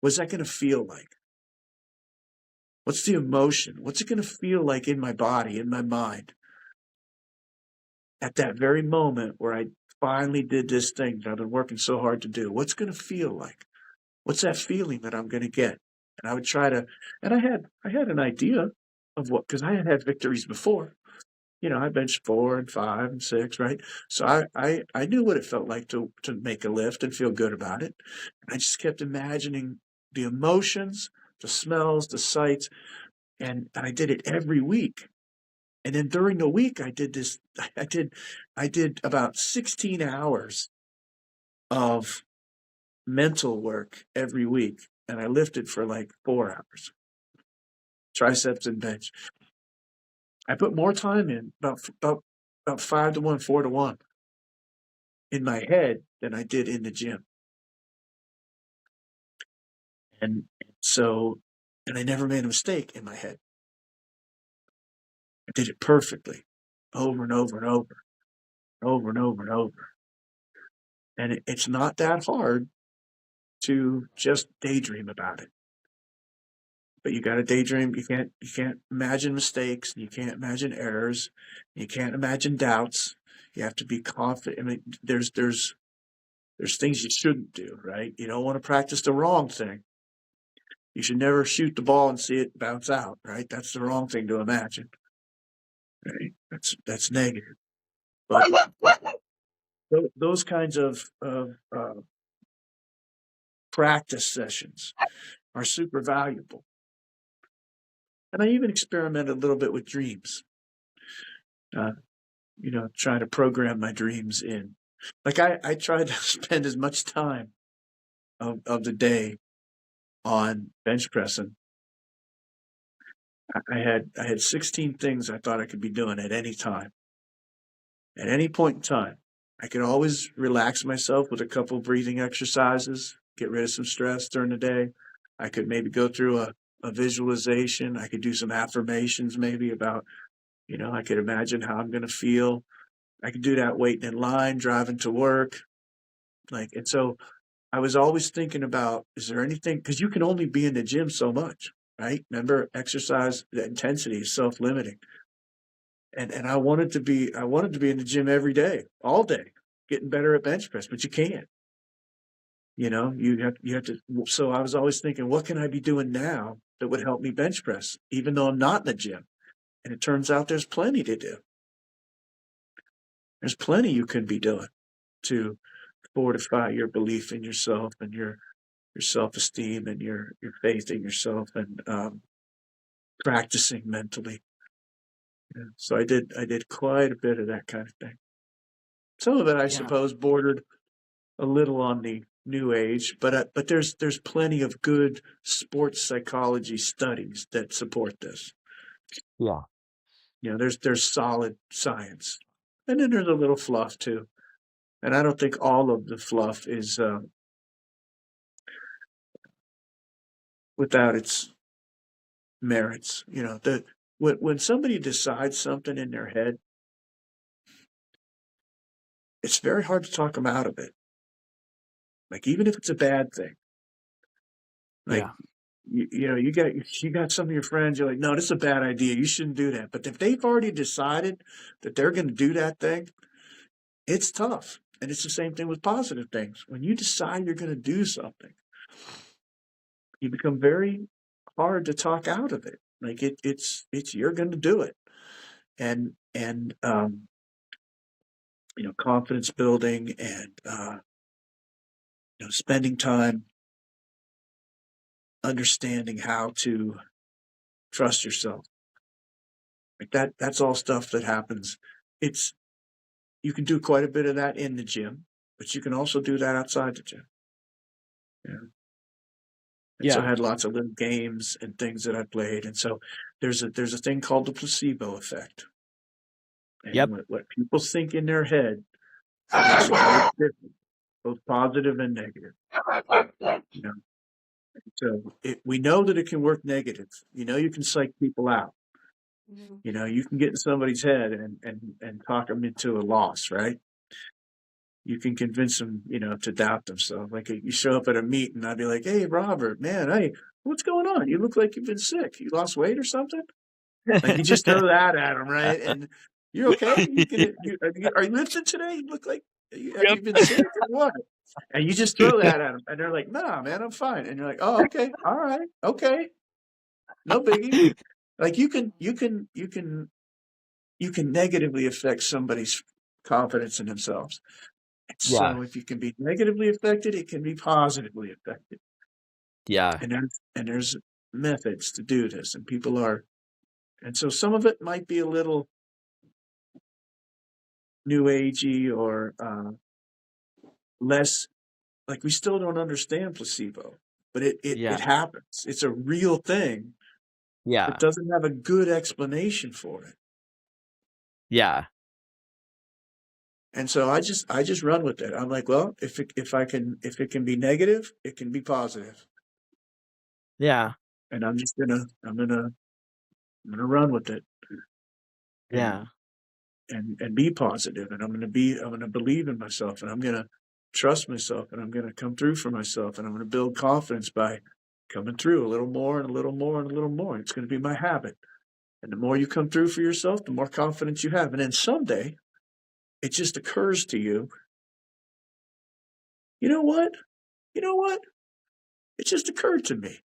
A: What's that going to feel like? What's the emotion? What's it going to feel like in my body, in my mind? At that very moment where I finally did this thing that I've been working so hard to do, what's going to feel like? What's that feeling that I'm going to get? And I would try to, and I had an idea of what, because I had had victories before. I benched 4 and 5 and 6, right? So I knew what it felt like to make a lift and feel good about it. And I just kept imagining the emotions, the smells, the sights, and I did it every week. And then during the week, I did this. I did about 16 hours of mental work every week, and I lifted for like 4 hours, triceps and bench. I put more time in, about 5 to 1, 4 to 1, in my head than I did in the gym. And I never made a mistake in my head. I did it perfectly, over and over and over, over and over and over. And it's not that hard to just daydream about it. But you got to daydream. You can't imagine mistakes. You can't imagine errors. You can't imagine doubts. You have to be confident. I mean, there's things you shouldn't do, right? You don't want to practice the wrong thing. You should never shoot the ball and see it bounce out, right? That's the wrong thing to imagine. Right? That's negative. But those kinds of practice sessions are super valuable. And I even experimented a little bit with dreams. Trying to program my dreams in. Like I tried to spend as much time of the day on bench pressing. I had 16 things I thought I could be doing at any time. At any point in time. I could always relax myself with a couple of breathing exercises, get rid of some stress during the day. I could maybe go through a visualization. I could do some affirmations maybe about, I could imagine how I'm going to feel. I could do that waiting in line, driving to work. And so I was always thinking about, is there anything, because you can only be in the gym so much, right? Remember, exercise, the intensity is self-limiting. And I wanted to be in the gym every day, all day, getting better at bench press, but you can't. You have to. So I was always thinking, what can I be doing now that would help me bench press, even though I'm not in the gym. And it turns out there's plenty to do. There's plenty you can be doing to fortify your belief in yourself and your self-esteem and your faith in yourself, and practicing mentally. Yeah. So I did quite a bit of that kind of thing. Some of it, I
B: Yeah.
A: suppose, bordered a little on the new age, but there's plenty of good sports psychology studies that support this.
B: Yeah.
A: There's solid science, and then there's a little fluff too. And I don't think all of the fluff is without its merits. When somebody decides something in their head, it's very hard to talk them out of it. Like, even if it's a bad thing, like,
B: Yeah.
A: you got some of your friends, you're like, no, this is a bad idea. You shouldn't do that. But if they've already decided that they're going to do that thing, it's tough. And it's the same thing with positive things. When you decide you're going to do something, you become very hard to talk out of it. Like, it's you're going to do it. And confidence building, and spending time understanding how to trust yourself. Like that's all stuff that happens. You can do quite a bit of that in the gym, but you can also do that outside the gym. Yeah. And so I had lots of little games and things that I played. And so there's a thing called the placebo effect. And
B: Yep.
A: what people think in their head makes a huge difference, both positive and negative. So we know that it can work negative. You can psych people out. You can get in somebody's head and talk them into a loss, right? You can convince them, to doubt themselves. Like, you show up at a meeting, I'd be like, "Hey, Robert, man, hey, what's going on? You look like you've been sick. You lost weight or something?" Like, you just throw that at them, right? And you're okay. Are you lifting today? You look like have you been sick or what? And you just throw that at them, and they're like, "Nah, man, I'm fine." And you're like, "Oh, okay, all right, okay, no biggie." Like, you can negatively affect somebody's confidence in themselves.
B: Yeah.
A: So if you can be negatively affected, it can be positively affected.
B: Yeah.
A: And there's methods to do this, and people are, and so some of it might be a little new agey, or less, like, we still don't understand placebo, but it happens. It's a real thing
B: Yeah.
A: that doesn't have a good explanation for it.
B: Yeah.
A: And so I just run with it. I'm like, well, if it can be negative, it can be positive.
B: Yeah.
A: And I'm gonna run with it.
B: Yeah.
A: And be positive, and I'm gonna believe in myself, and I'm gonna trust myself, and I'm gonna come through for myself, and I'm gonna build confidence by coming through a little more and a little more and a little more. It's gonna be my habit. And the more you come through for yourself, the more confidence you have. And then someday it just occurs to you, you know what? You know what? It just occurred to me.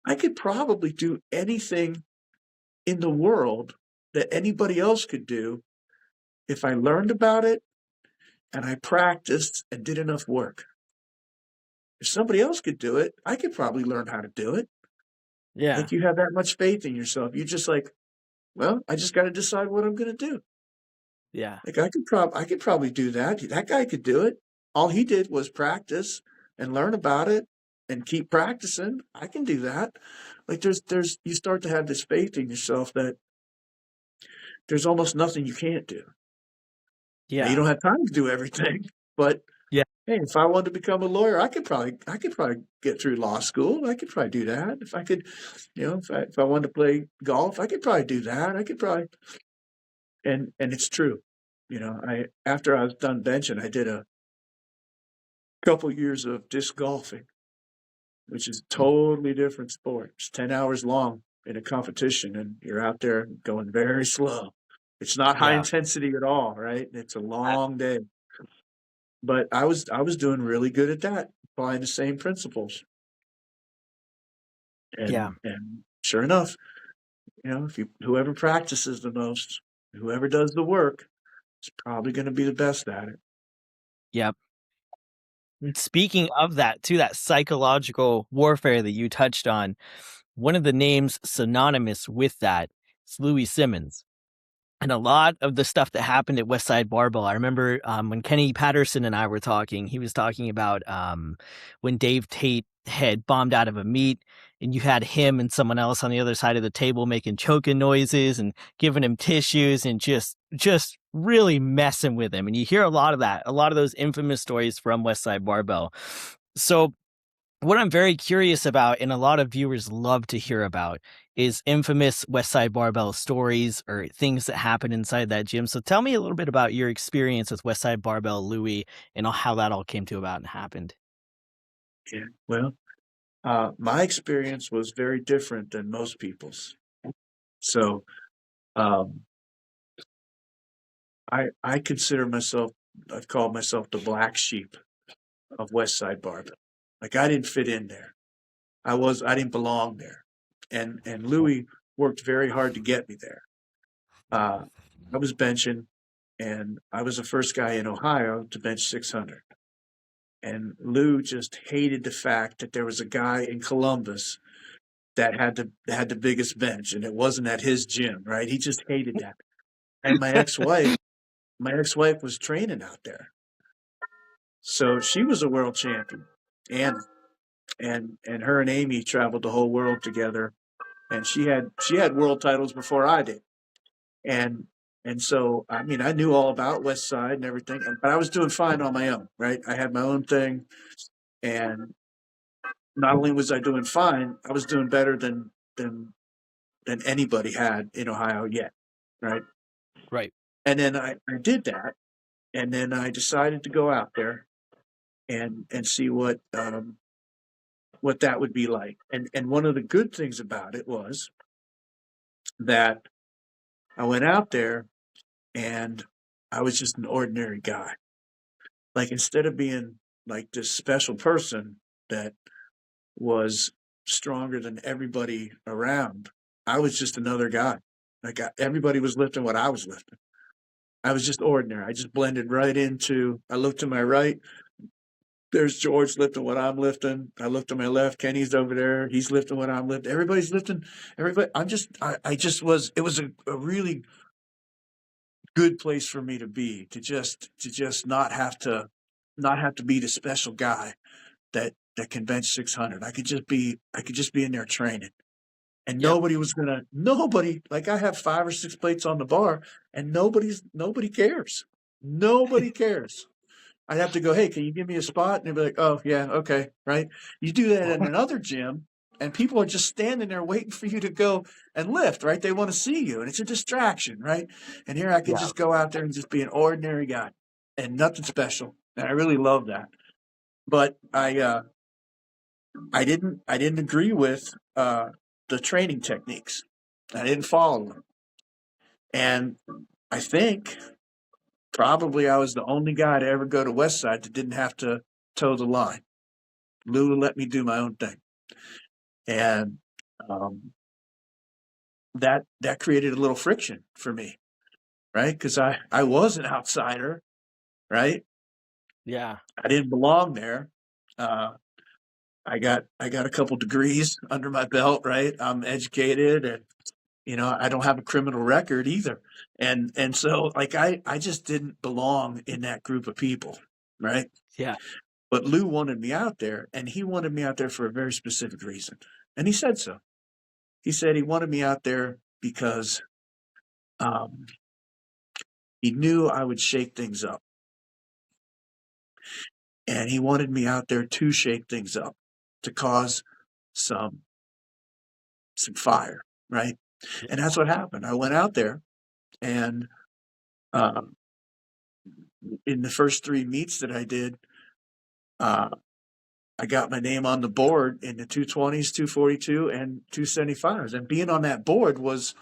A: I could probably do anything in the world that anybody else could do if I learned about it and I practiced and did enough work. If somebody else could do it, I could probably learn how to do it.
B: Yeah.
A: Like, you have that much faith in yourself. You're just like, well, I just got to decide what I'm going to do.
B: Yeah.
A: Like, I could probably do that. That guy could do it. All he did was practice and learn about it and keep practicing. I can do that. Like, you start to have this faith in yourself that there's almost nothing you can't do. Now, you
B: Yeah.
A: don't have time to do everything, but
B: Yeah.
A: hey, if I wanted to become a lawyer, I could probably get through law school. I could probably do that. If I could, if I wanted to play golf, I could probably do that. I could probably, and it's true. After I was done benching, I did a couple years of disc golfing, which is a totally different sport. It's 10 hours long in a competition, and you're out there going very slow. It's not high
B: Yeah.
A: intensity at all, right? It's a long day. But I was doing really good at that, applying the same principles.
B: Yeah.
A: And sure enough, if whoever practices the most, whoever does the work, is probably going to be the best at it.
B: Yep. Speaking of that, too, that psychological warfare that you touched on, one of the names synonymous with that is Louie Simmons. And a lot of the stuff that happened at Westside Barbell, I remember when Kenny Patterson and I were talking, he was talking about when Dave Tate had bombed out of a meet, and you had him and someone else on the other side of the table making choking noises and giving him tissues and just really messing with him. And you hear a lot of that, a lot of those infamous stories from Westside Barbell. So what I'm very curious about, and a lot of viewers love to hear about, is infamous Westside Barbell stories or things that happen inside that gym. So tell me a little bit about your experience with Westside Barbell, Louie, and how that all came to about and happened.
A: Yeah. Well, my experience was very different than most people's. So um, I consider myself, I've called myself the black sheep of Westside Barbell. Like I didn't fit in there. I didn't belong there. And Louis worked very hard to get me there. I was benching, and I was the first guy in Ohio to bench 600. And Lou just hated the fact that there was a guy in Columbus that had the biggest bench, and it wasn't at his gym, right? He just hated that. And my ex-wife was training out there, so she was a world champion, and and her and Amy traveled the whole world together, and she had world titles before I did, and and so I mean I knew all about West Side and everything, but I was doing fine on my own, right? I had my own thing, and not only was I doing fine, I was doing better than anybody had in Ohio yet, right?
B: Right.
A: And then I did that, and then I decided to go out there and see what that would be like. And one of the good things about it was that I went out there and I was just an ordinary guy. Like instead of being like this special person that was stronger than everybody around, I was just another guy. Everybody was lifting what I was lifting. I was just ordinary. I just blended right into. I looked to my right. There's George lifting what I'm lifting. I look to my left. Kenny's over there. He's lifting what I'm lifting. Everybody's lifting. Everybody. I just was. It was a really good place for me to be. To just not have to be the special guy that can bench 600. I could just be in there training. And
B: Yep.
A: nobody, like I have 5 or 6 plates on the bar, and nobody cares. Nobody cares. I'd have to go, hey, can you give me a spot? And they'd be like, oh, yeah, okay, right? You do that in another gym, and people are just standing there waiting for you to go and lift, right? They want to see you, and it's a distraction, right? And here I could
B: Yeah.
A: just go out there and just be an ordinary guy and nothing special. And I really love that. But I didn't agree with the training techniques. I didn't follow them. And I think probably I was the only guy to ever go to Westside that didn't have to toe the line. Lulu let me do my own thing, and um, that created a little friction for me, right? Because I was an outsider, right?
B: Yeah.
A: I didn't belong there. Uh, I got a couple degrees under my belt, right? I'm educated, and I don't have a criminal record either, and so like I just didn't belong in that group of people, right?
B: Yeah.
A: But Lou wanted me out there, and he wanted me out there for a very specific reason. And he said so. He said he wanted me out there because um, he knew I would shake things up. And he wanted me out there to shake things up, to cause some fire, right? And that's what happened. I went out there, and um, in the first 3 meets that I did, uh, I got my name on the board in the 220s, 242, and 275s. And being on that board was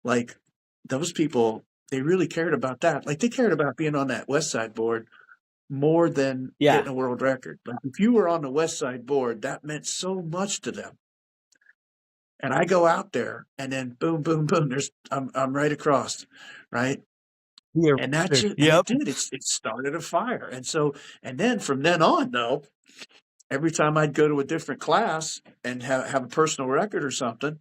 A: like those people, they really cared about that. Like they cared about being on that West Side board more than
B: Yeah.
A: hitting a world record. Like if you were on the West Side board, that meant so much to them. And I go out there, and then boom, boom, boom. I'm right across, right?
B: Here.
A: And that just and
B: Yep.
A: it started a fire. And then from then on, though, every time I'd go to a different class and have a personal record or something,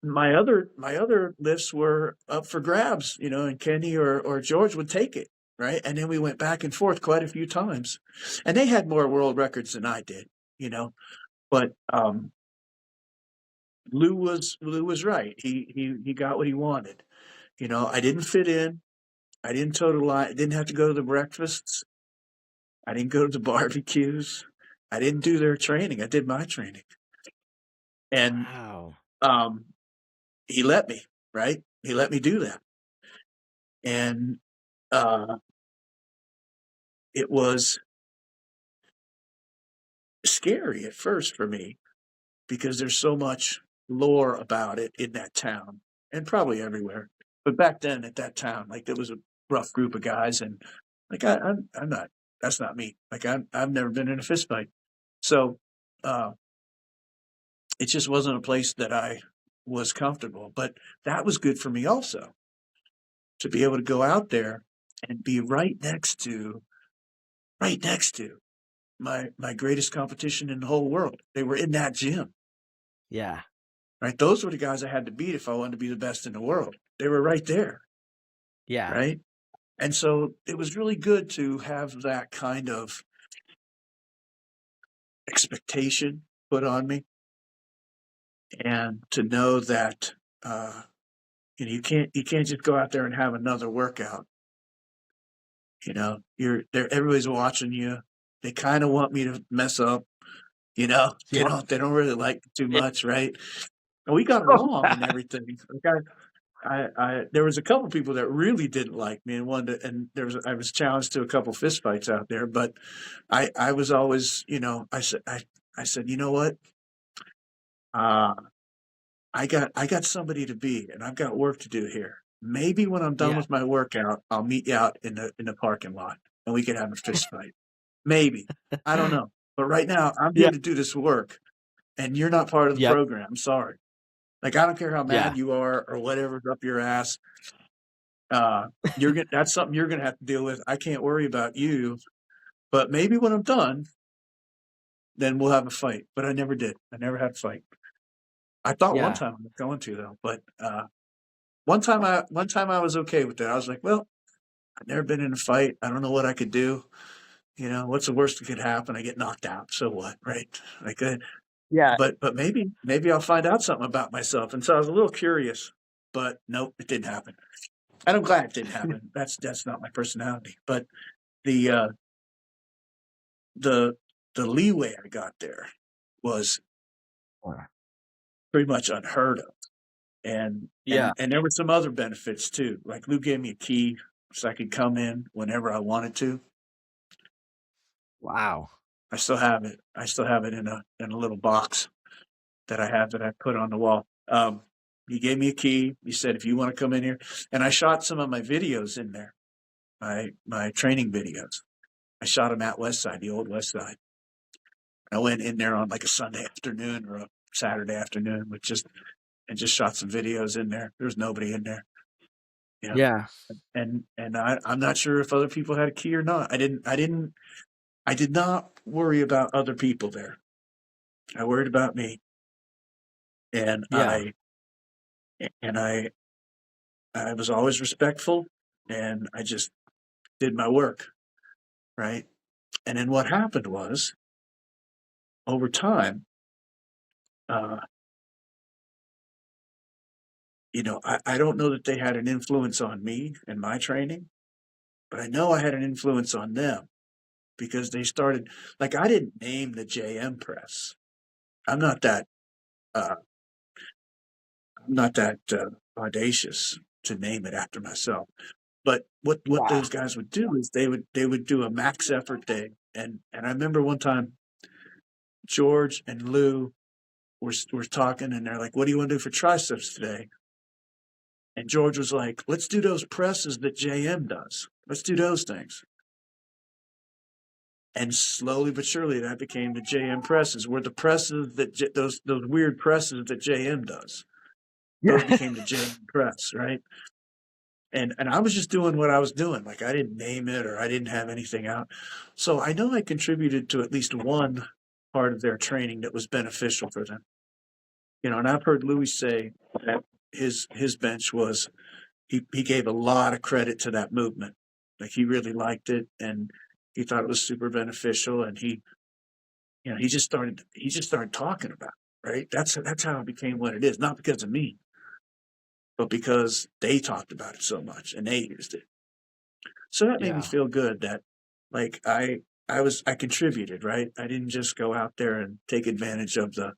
A: my other lifts were up for grabs, and Kenny or George would take it, right? And then we went back and forth quite a few times, and they had more world records than I did, but Lou was right. He got what he wanted. I didn't fit in. I didn't toe the line. I didn't have to go to the breakfasts. I didn't go to the barbecues. I didn't do their training. I did my training. And
B: Wow.
A: um, he let me, right? He let me do that. And uh, it was scary at first for me because there's so much lore about it in that town and probably everywhere. But back then at that town, like there was a rough group of guys, and like I'm not. That's not me. Like I've never been in a fist fight, so uh, it just wasn't a place that I was comfortable. But that was good for me also to be able to go out there and be right next to my greatest competition in the whole world. They were in that gym,
B: Yeah.
A: right? Those were the guys I had to beat if I wanted to be the best in the world. They were right there,
B: Yeah.
A: right? And so it was really good to have that kind of expectation put on me, and to know that you can't just go out there and have another workout. You're there. Everybody's watching you. They kind of want me to mess up. They
B: Yeah.
A: don't really like me too much, right? And we got along and everything. Like there was a couple people that really didn't like me, and I was challenged to a couple fist fights out there, but I was always, I said, you know what? Uh, I got somebody to be, and I've got work to do here. Maybe when I'm done
B: Yeah.
A: with my workout, I'll meet you out in the parking lot, and we could have a fist fight. Maybe. I don't know. But right now, I'm
B: Yeah.
A: here to do this work, and you're not part of the
B: Yep.
A: program. I'm sorry. Like, I don't care how
B: Yeah.
A: mad you are or whatever's up your ass. That's something you're gonna have to deal with. I can't worry about you. But maybe when I'm done, then we'll have a fight. But I never did. I never had a fight. I thought one
B: Yeah.
A: time I was going to, though, but one time I was okay with that. I was like, well, I've never been in a fight. I don't know what I could do. What's the worst that could happen? I get knocked out. So what, right? Like,
B: Yeah.
A: but maybe I'll find out something about myself. And so I was a little curious, but nope, it didn't happen. And I'm glad it didn't happen. That's not my personality. But the uh, the the leeway I got there was pretty much unheard of. And
B: Yeah.
A: and there were some other benefits too. Like Lou gave me a key so I could come in whenever I wanted to.
B: Wow.
A: I still have it. I still have it in a little box that I put on the wall. He gave me a key. He said, if you want to come in here, and I shot some of my videos in there, my training videos. I shot them at Westside, the old Westside. I went in there on like a Sunday afternoon or a Saturday afternoon and just shot some videos in there. There was nobody in there, you know.
B: Yeah.
A: And I'm not sure if other people had a key or not. I did not worry about other people there. I worried about me, and
B: Yeah.
A: I I was always respectful, and I just did my work, right? And then what happened was, over time, uh, I don't know that they had an influence on me and my training, but I know I had an influence on them because they started, like, I didn't name the JM press. I'm not that, uh, I'm not that audacious to name it after myself. But what
B: Yeah.
A: those guys would do is they would do a max effort day, and I remember one time George and Lou were talking, and they're like, "What do you want to do for triceps today?" And George was like, "Let's do those presses that JM does. Let's do those things." And slowly but surely, that became the JM presses, were the presses that those weird presses that JM does. Those
B: Yeah.
A: became the JM press, right? And I was just doing what I was doing. Like, I didn't name it or I didn't have anything out. So I know I contributed to at least one part of their training that was beneficial for them. And I've heard Louie say that his bench was, he gave a lot of credit to that movement. Like, he really liked it and he thought it was super beneficial, and he just started talking about it, right? That's how it became what it is, not because of me, but because they talked about it so much and they used it. So that made me
B: Yeah.
A: feel good that, like, I contributed, right? I didn't just go out there and take advantage of uh,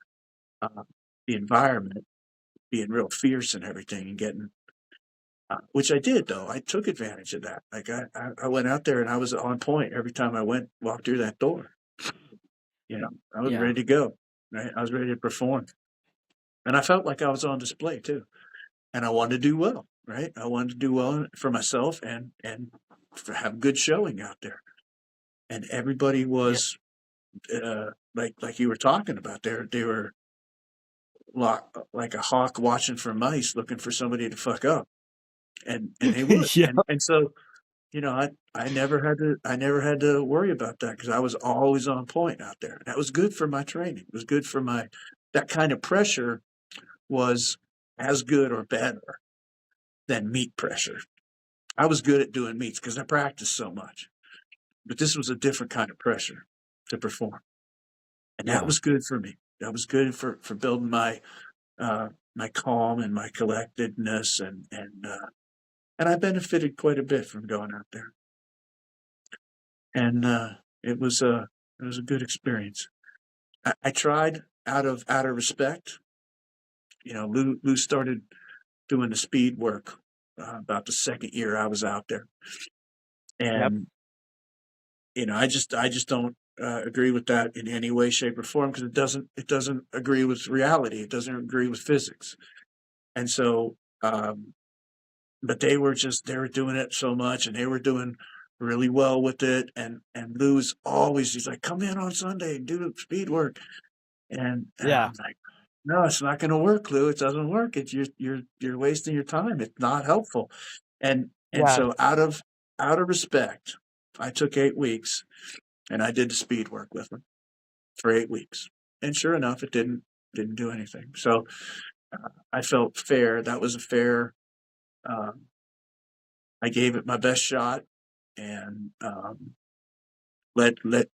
A: the environment being real fierce and everything and getting, which I did though. I took advantage of that. Like, I went out there and I was on point every time I walked through that door. I was
B: Yeah.
A: ready to go, right? I was ready to perform, and I felt like I was on display too. And I wanted to do well, right? I wanted to do well for myself and for have good showing out there. And everybody
B: Yeah.
A: was like you were talking about. They were like a hawk watching for mice, looking for somebody to fuck up, and they would.
B: Yeah.
A: And so I never had to worry about that because I was always on point out there. That was good for my training. It was good for my that kind of pressure was as good or better than meat pressure. I was good at doing meets because I practiced so much, but this was a different kind of pressure to perform, and that
B: Yeah.
A: was good for me. That was good for building my calm and my collectedness, and I benefited quite a bit from going out there, and it was a good experience. I tried out of respect. Lou started doing the speed work about the second year I was out there,
B: Yep.
A: and I just don't agree with that in any way, shape, or form because it doesn't agree with reality. It doesn't agree with physics. And so, but they were doing it so much, and they were doing really well with it. And Lou's always he's like, come in on Sunday and do speed work, and
B: Yeah.
A: I'm like, no, it's not going to work, Lou. It doesn't work. It's you're wasting your time. It's not helpful. And
B: Yeah.
A: so out of respect, I took 8 weeks and I did the speed work with him for 8 weeks. And sure enough, it didn't do anything. So I felt fair. That was a fair. Um, I gave it my best shot, and let let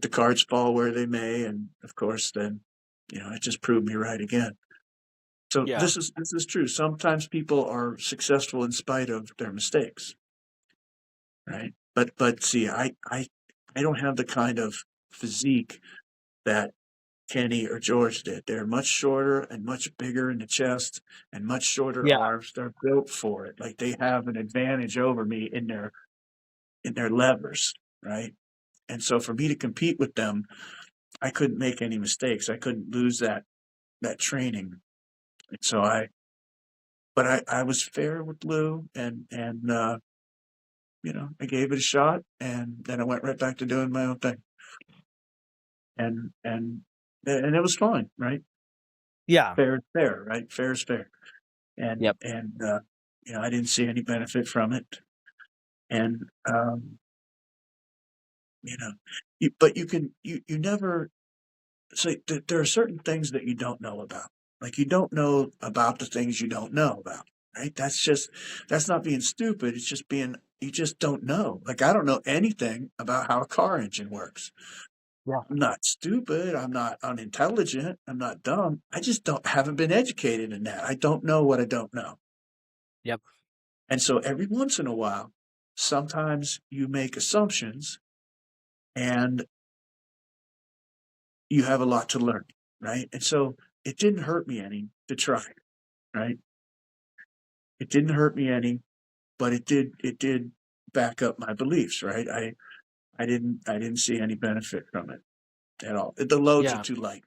A: the cards fall where they may. And of course, then it just proved me right again. So
B: Yeah.
A: this is true. Sometimes people are successful in spite of their mistakes, right? But see, I don't have the kind of physique that Kenny or George did. They're much shorter and much bigger in the chest and much shorter
B: Yeah.
A: arms. They're built for it. Like, they have an advantage over me in their levers, right? And so for me to compete with them, I couldn't make any mistakes. I couldn't lose that training. And so I was fair with Lou, and I gave it a shot, and then I went right back to doing my own thing, and it was fine, right?
B: Yeah.
A: Fair is fair, right? Fair is fair. and
B: Yep.
A: and I didn't see any benefit from it. And you know, but you never say there are certain things that you don't know about. Like, you don't know about the things you don't know about, right? That's not being stupid. It's just being you just don't know. Like, I don't know anything about how a car engine works.
B: Yeah.
A: I'm not stupid. I'm not unintelligent. I'm not dumb. I just haven't been educated in that. I don't know what I don't know.
B: Yep.
A: And so every once in a while, sometimes you make assumptions and you have a lot to learn, right? And so it didn't hurt me any to try, right? It didn't hurt me any, but it did back up my beliefs, right? I didn't see any benefit from it at all. The loads are
B: Yeah.
A: too light.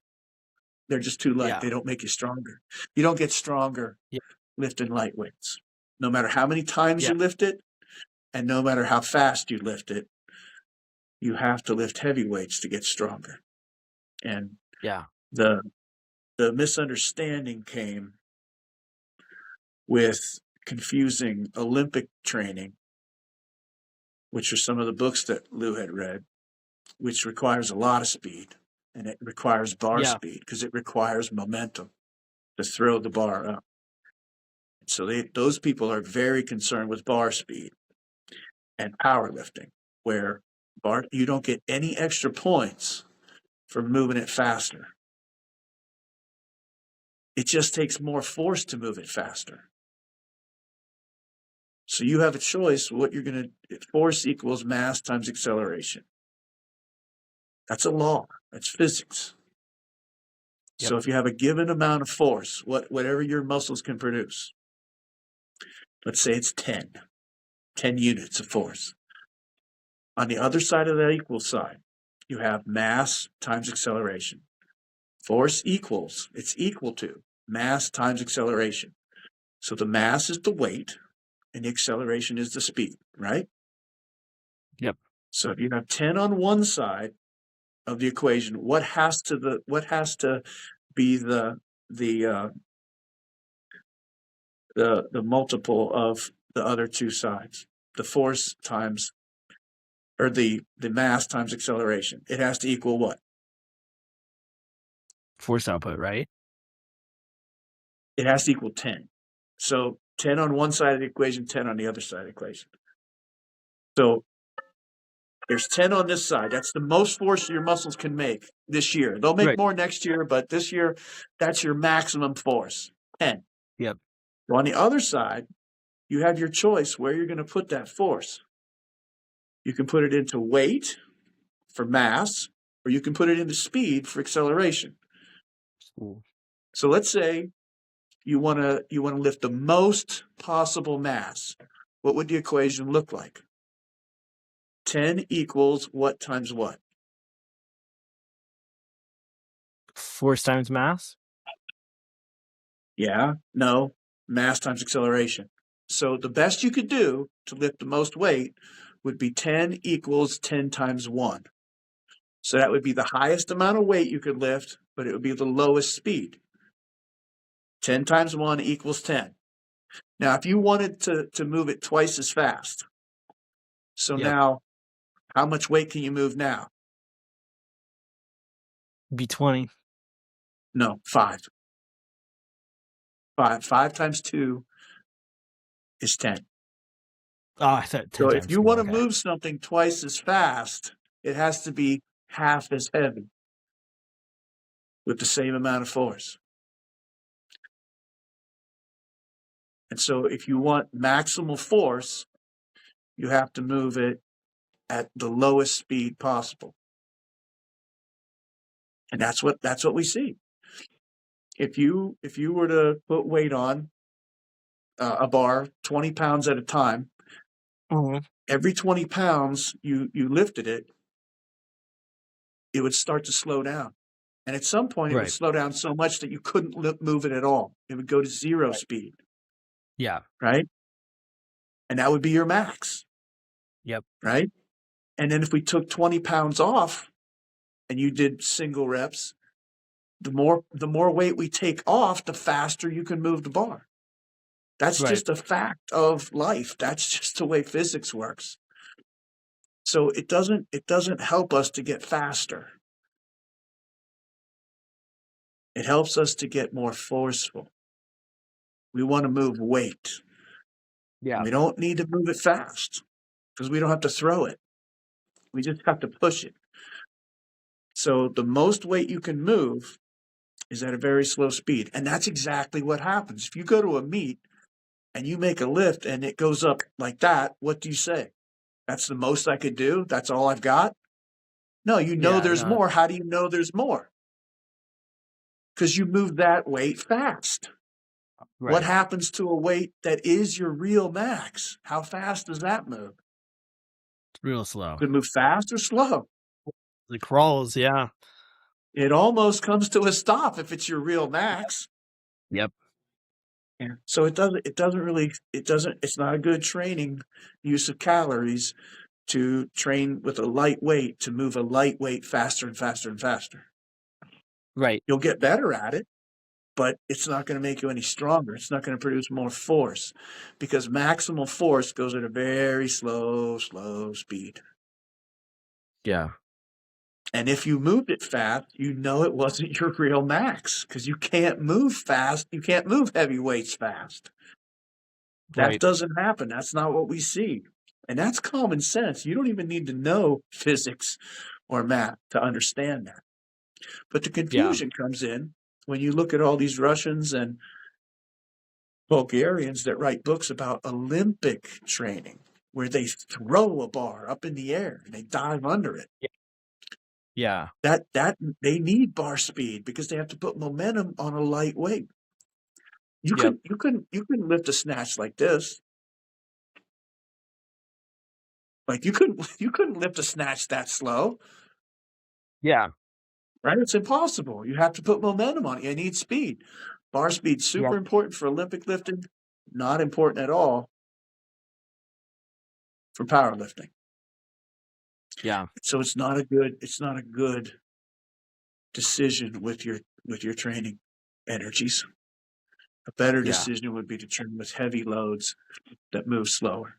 A: They're just too light.
B: Yeah.
A: They don't make you stronger. You don't get stronger
B: Yeah.
A: lifting light weights. No matter how many times
B: Yeah.
A: you lift it, and no matter how fast you lift it, you have to lift heavy weights to get stronger. And
B: Yeah.
A: the misunderstanding came with confusing Olympic training, which are some of the books that Lou had read, which requires a lot of speed, and it requires bar
B: Yeah.
A: speed because it requires momentum to throw the bar up. So those people are very concerned with bar speed and powerlifting, where you don't get any extra points for moving it faster. It just takes more force to move it faster. So you have a choice. What you're going to force equals mass times acceleration. That's a law. That's physics.
B: Yep.
A: So if you have a given amount of force, whatever your muscles can produce, let's say it's 10 units of force. On the other side of that equal sign, you have mass times acceleration. Force equals, it's equal to mass times acceleration. So the mass is the weight and the acceleration is the speed, right?
B: Yep.
A: So if you have 10 on one side of the equation, what has to be the multiple of the other two sides? The force times, or the mass times acceleration. It has to equal what?
B: Force output, right?
A: It has to equal 10. So 10 on one side of the equation, 10 on the other side of the equation. So there's 10 on this side. That's the most force your muscles can make this year. They'll make more next year, but this year, that's your maximum force, 10.
B: Yep.
A: So on the other side, you have your choice where you're going to put that force. You can put it into weight for mass, or you can put it into speed for acceleration.
B: Ooh.
A: So let's say you want to lift the most possible mass. What would the equation look like? 10 equals what times what?
B: Force times mass?
A: Yeah, no, mass times acceleration. So the best you could do to lift the most weight would be 10 equals 10 times 1. So that would be the highest amount of weight you could lift, but it would be the lowest speed. 10 times 1 equals 10. Now, if you wanted to move it twice as fast, so now how much weight can you move now?
B: Be 20.
A: No, 5. 5 times 2 is 10.
B: Oh, I thought 10
A: So
B: times
A: if you
B: 4.
A: want to
B: Okay.
A: move something twice as fast, it has to be half as heavy with the same amount of force. And so if you want maximal force, you have to move it at the lowest speed possible. And that's what we see. If you were to put weight on a bar 20 pounds at a time, every 20 pounds you lifted it, it would start to slow down. And at some point, it would slow down so much that you couldn't move it at all. It would go to zero speed.
B: Yeah.
A: Right? And that would be your max.
B: Yep.
A: Right? And then if we took 20 pounds off and you did single reps, the more weight we take off, the faster you can move the bar. That's just a fact of life. That's just the way physics works. So it doesn't help us to get faster. It helps us to get more forceful. We want to move weight.
B: Yeah.
A: We don't need to move it fast because we don't have to throw it. We just have to push it. So the most weight you can move is at a very slow speed. And that's exactly what happens. If you go to a meet and you make a lift and it goes up like that, what do you say? That's the most I could do? That's all I've got? No, you know there's more. How do you know there's more? Because you move that weight fast.
B: Right.
A: What happens to a weight that is your real max? How fast does that move?
B: It's real slow.
A: Could it move fast or slow?
B: It crawls, yeah.
A: It almost comes to a stop if it's your real max.
B: Yep.
A: Yeah. So it's not a good training use of calories to train with a light weight to move a light weight faster and faster and faster.
B: Right.
A: You'll get better at it, but it's not going to make you any stronger. It's not going to produce more force because maximal force goes at a very slow speed.
B: Yeah.
A: And if you moved it fast, you know it wasn't your real max because you can't move fast. You can't move heavy weights fast. That
B: Right.
A: doesn't happen. That's not what we see. And that's common sense. You don't even need to know physics or math to understand that. But the
B: Yeah.
A: confusion comes in when you look at all these Russians and Bulgarians that write books about Olympic training, where they throw a bar up in the air and they dive under it.
B: Yeah.
A: That they need bar speed because they have to put momentum on a light weight. You
B: Yep.
A: couldn't lift a snatch like this. Like you couldn't lift a snatch that slow.
B: Yeah.
A: Right? It's impossible. You have to put momentum on it. You need speed. Bar speed super
B: Yep.
A: important for Olympic lifting, not important at all for powerlifting.
B: Yeah.
A: So it's not a good decision with your training energies. A better
B: Yeah.
A: decision would be to train with heavy loads that move slower.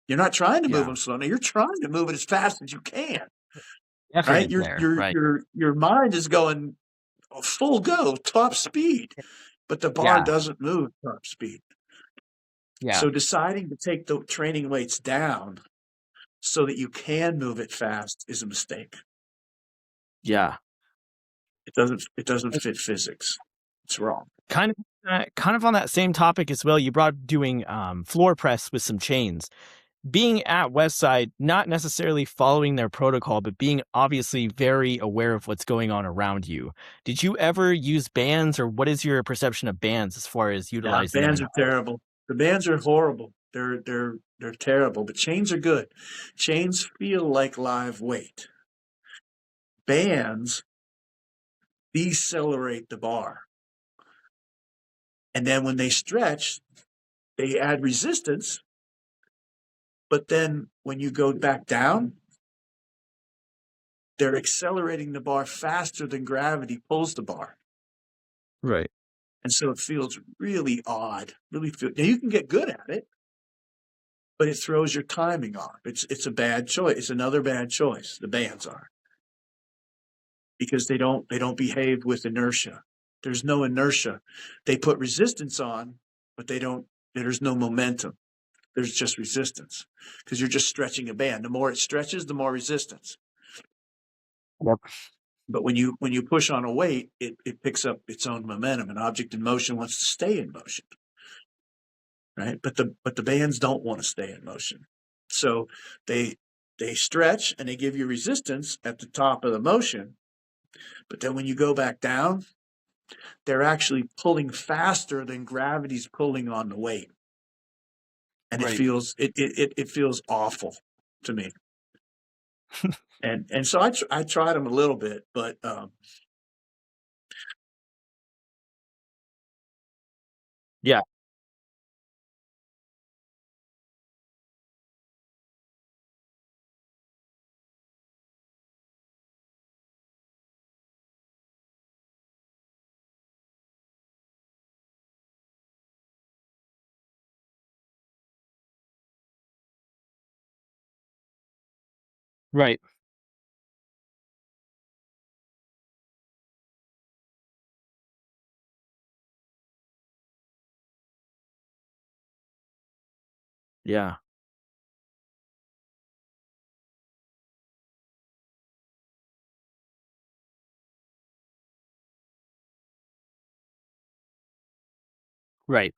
A: You're not trying to move
B: Yeah.
A: them slow. Now you're trying to move it as fast as you can.
B: Effort
A: Right?
B: is there. Right.
A: Your mind is going full go, top speed, but the bar
B: Yeah.
A: doesn't move top speed.
B: Yeah.
A: So deciding to take the training weights down so that you can move it fast is a mistake.
B: Yeah.
A: It doesn't fit physics. It's wrong.
B: Kind of on that same topic as well. You brought up doing floor press with some chains. Being at Westside, not necessarily following their protocol, but being obviously very aware of what's going on around you. Did you ever use bands, or what is your perception of bands as far as
A: Yeah,
B: utilizing them?
A: bands are terrible. The bands are horrible. They're terrible, but chains are good. Chains feel like live weight. Bands decelerate the bar. And then when they stretch, they add resistance. But then when you go back down, they're accelerating the bar faster than gravity pulls the bar.
B: Right.
A: And so it feels really odd. Now you can get good at it, but it throws your timing off. It's a bad choice. It's another bad choice. The bands are because they don't behave with inertia. There's no inertia. They put resistance on, but they don't. There's no momentum. There's just resistance because you're just stretching a band. The more it stretches, the more resistance.
B: Yep.
A: But when you push on a weight, it picks up its own momentum. An object in motion wants to stay in motion, right? But the bands don't want to stay in motion, so they stretch and they give you resistance at the top of the motion. But then when you go back down, they're actually pulling faster than gravity's pulling on the weight, and
B: Right.
A: it feels awful to me. And so I tried them a little bit, but
B: Yeah. Right. Yeah. Right.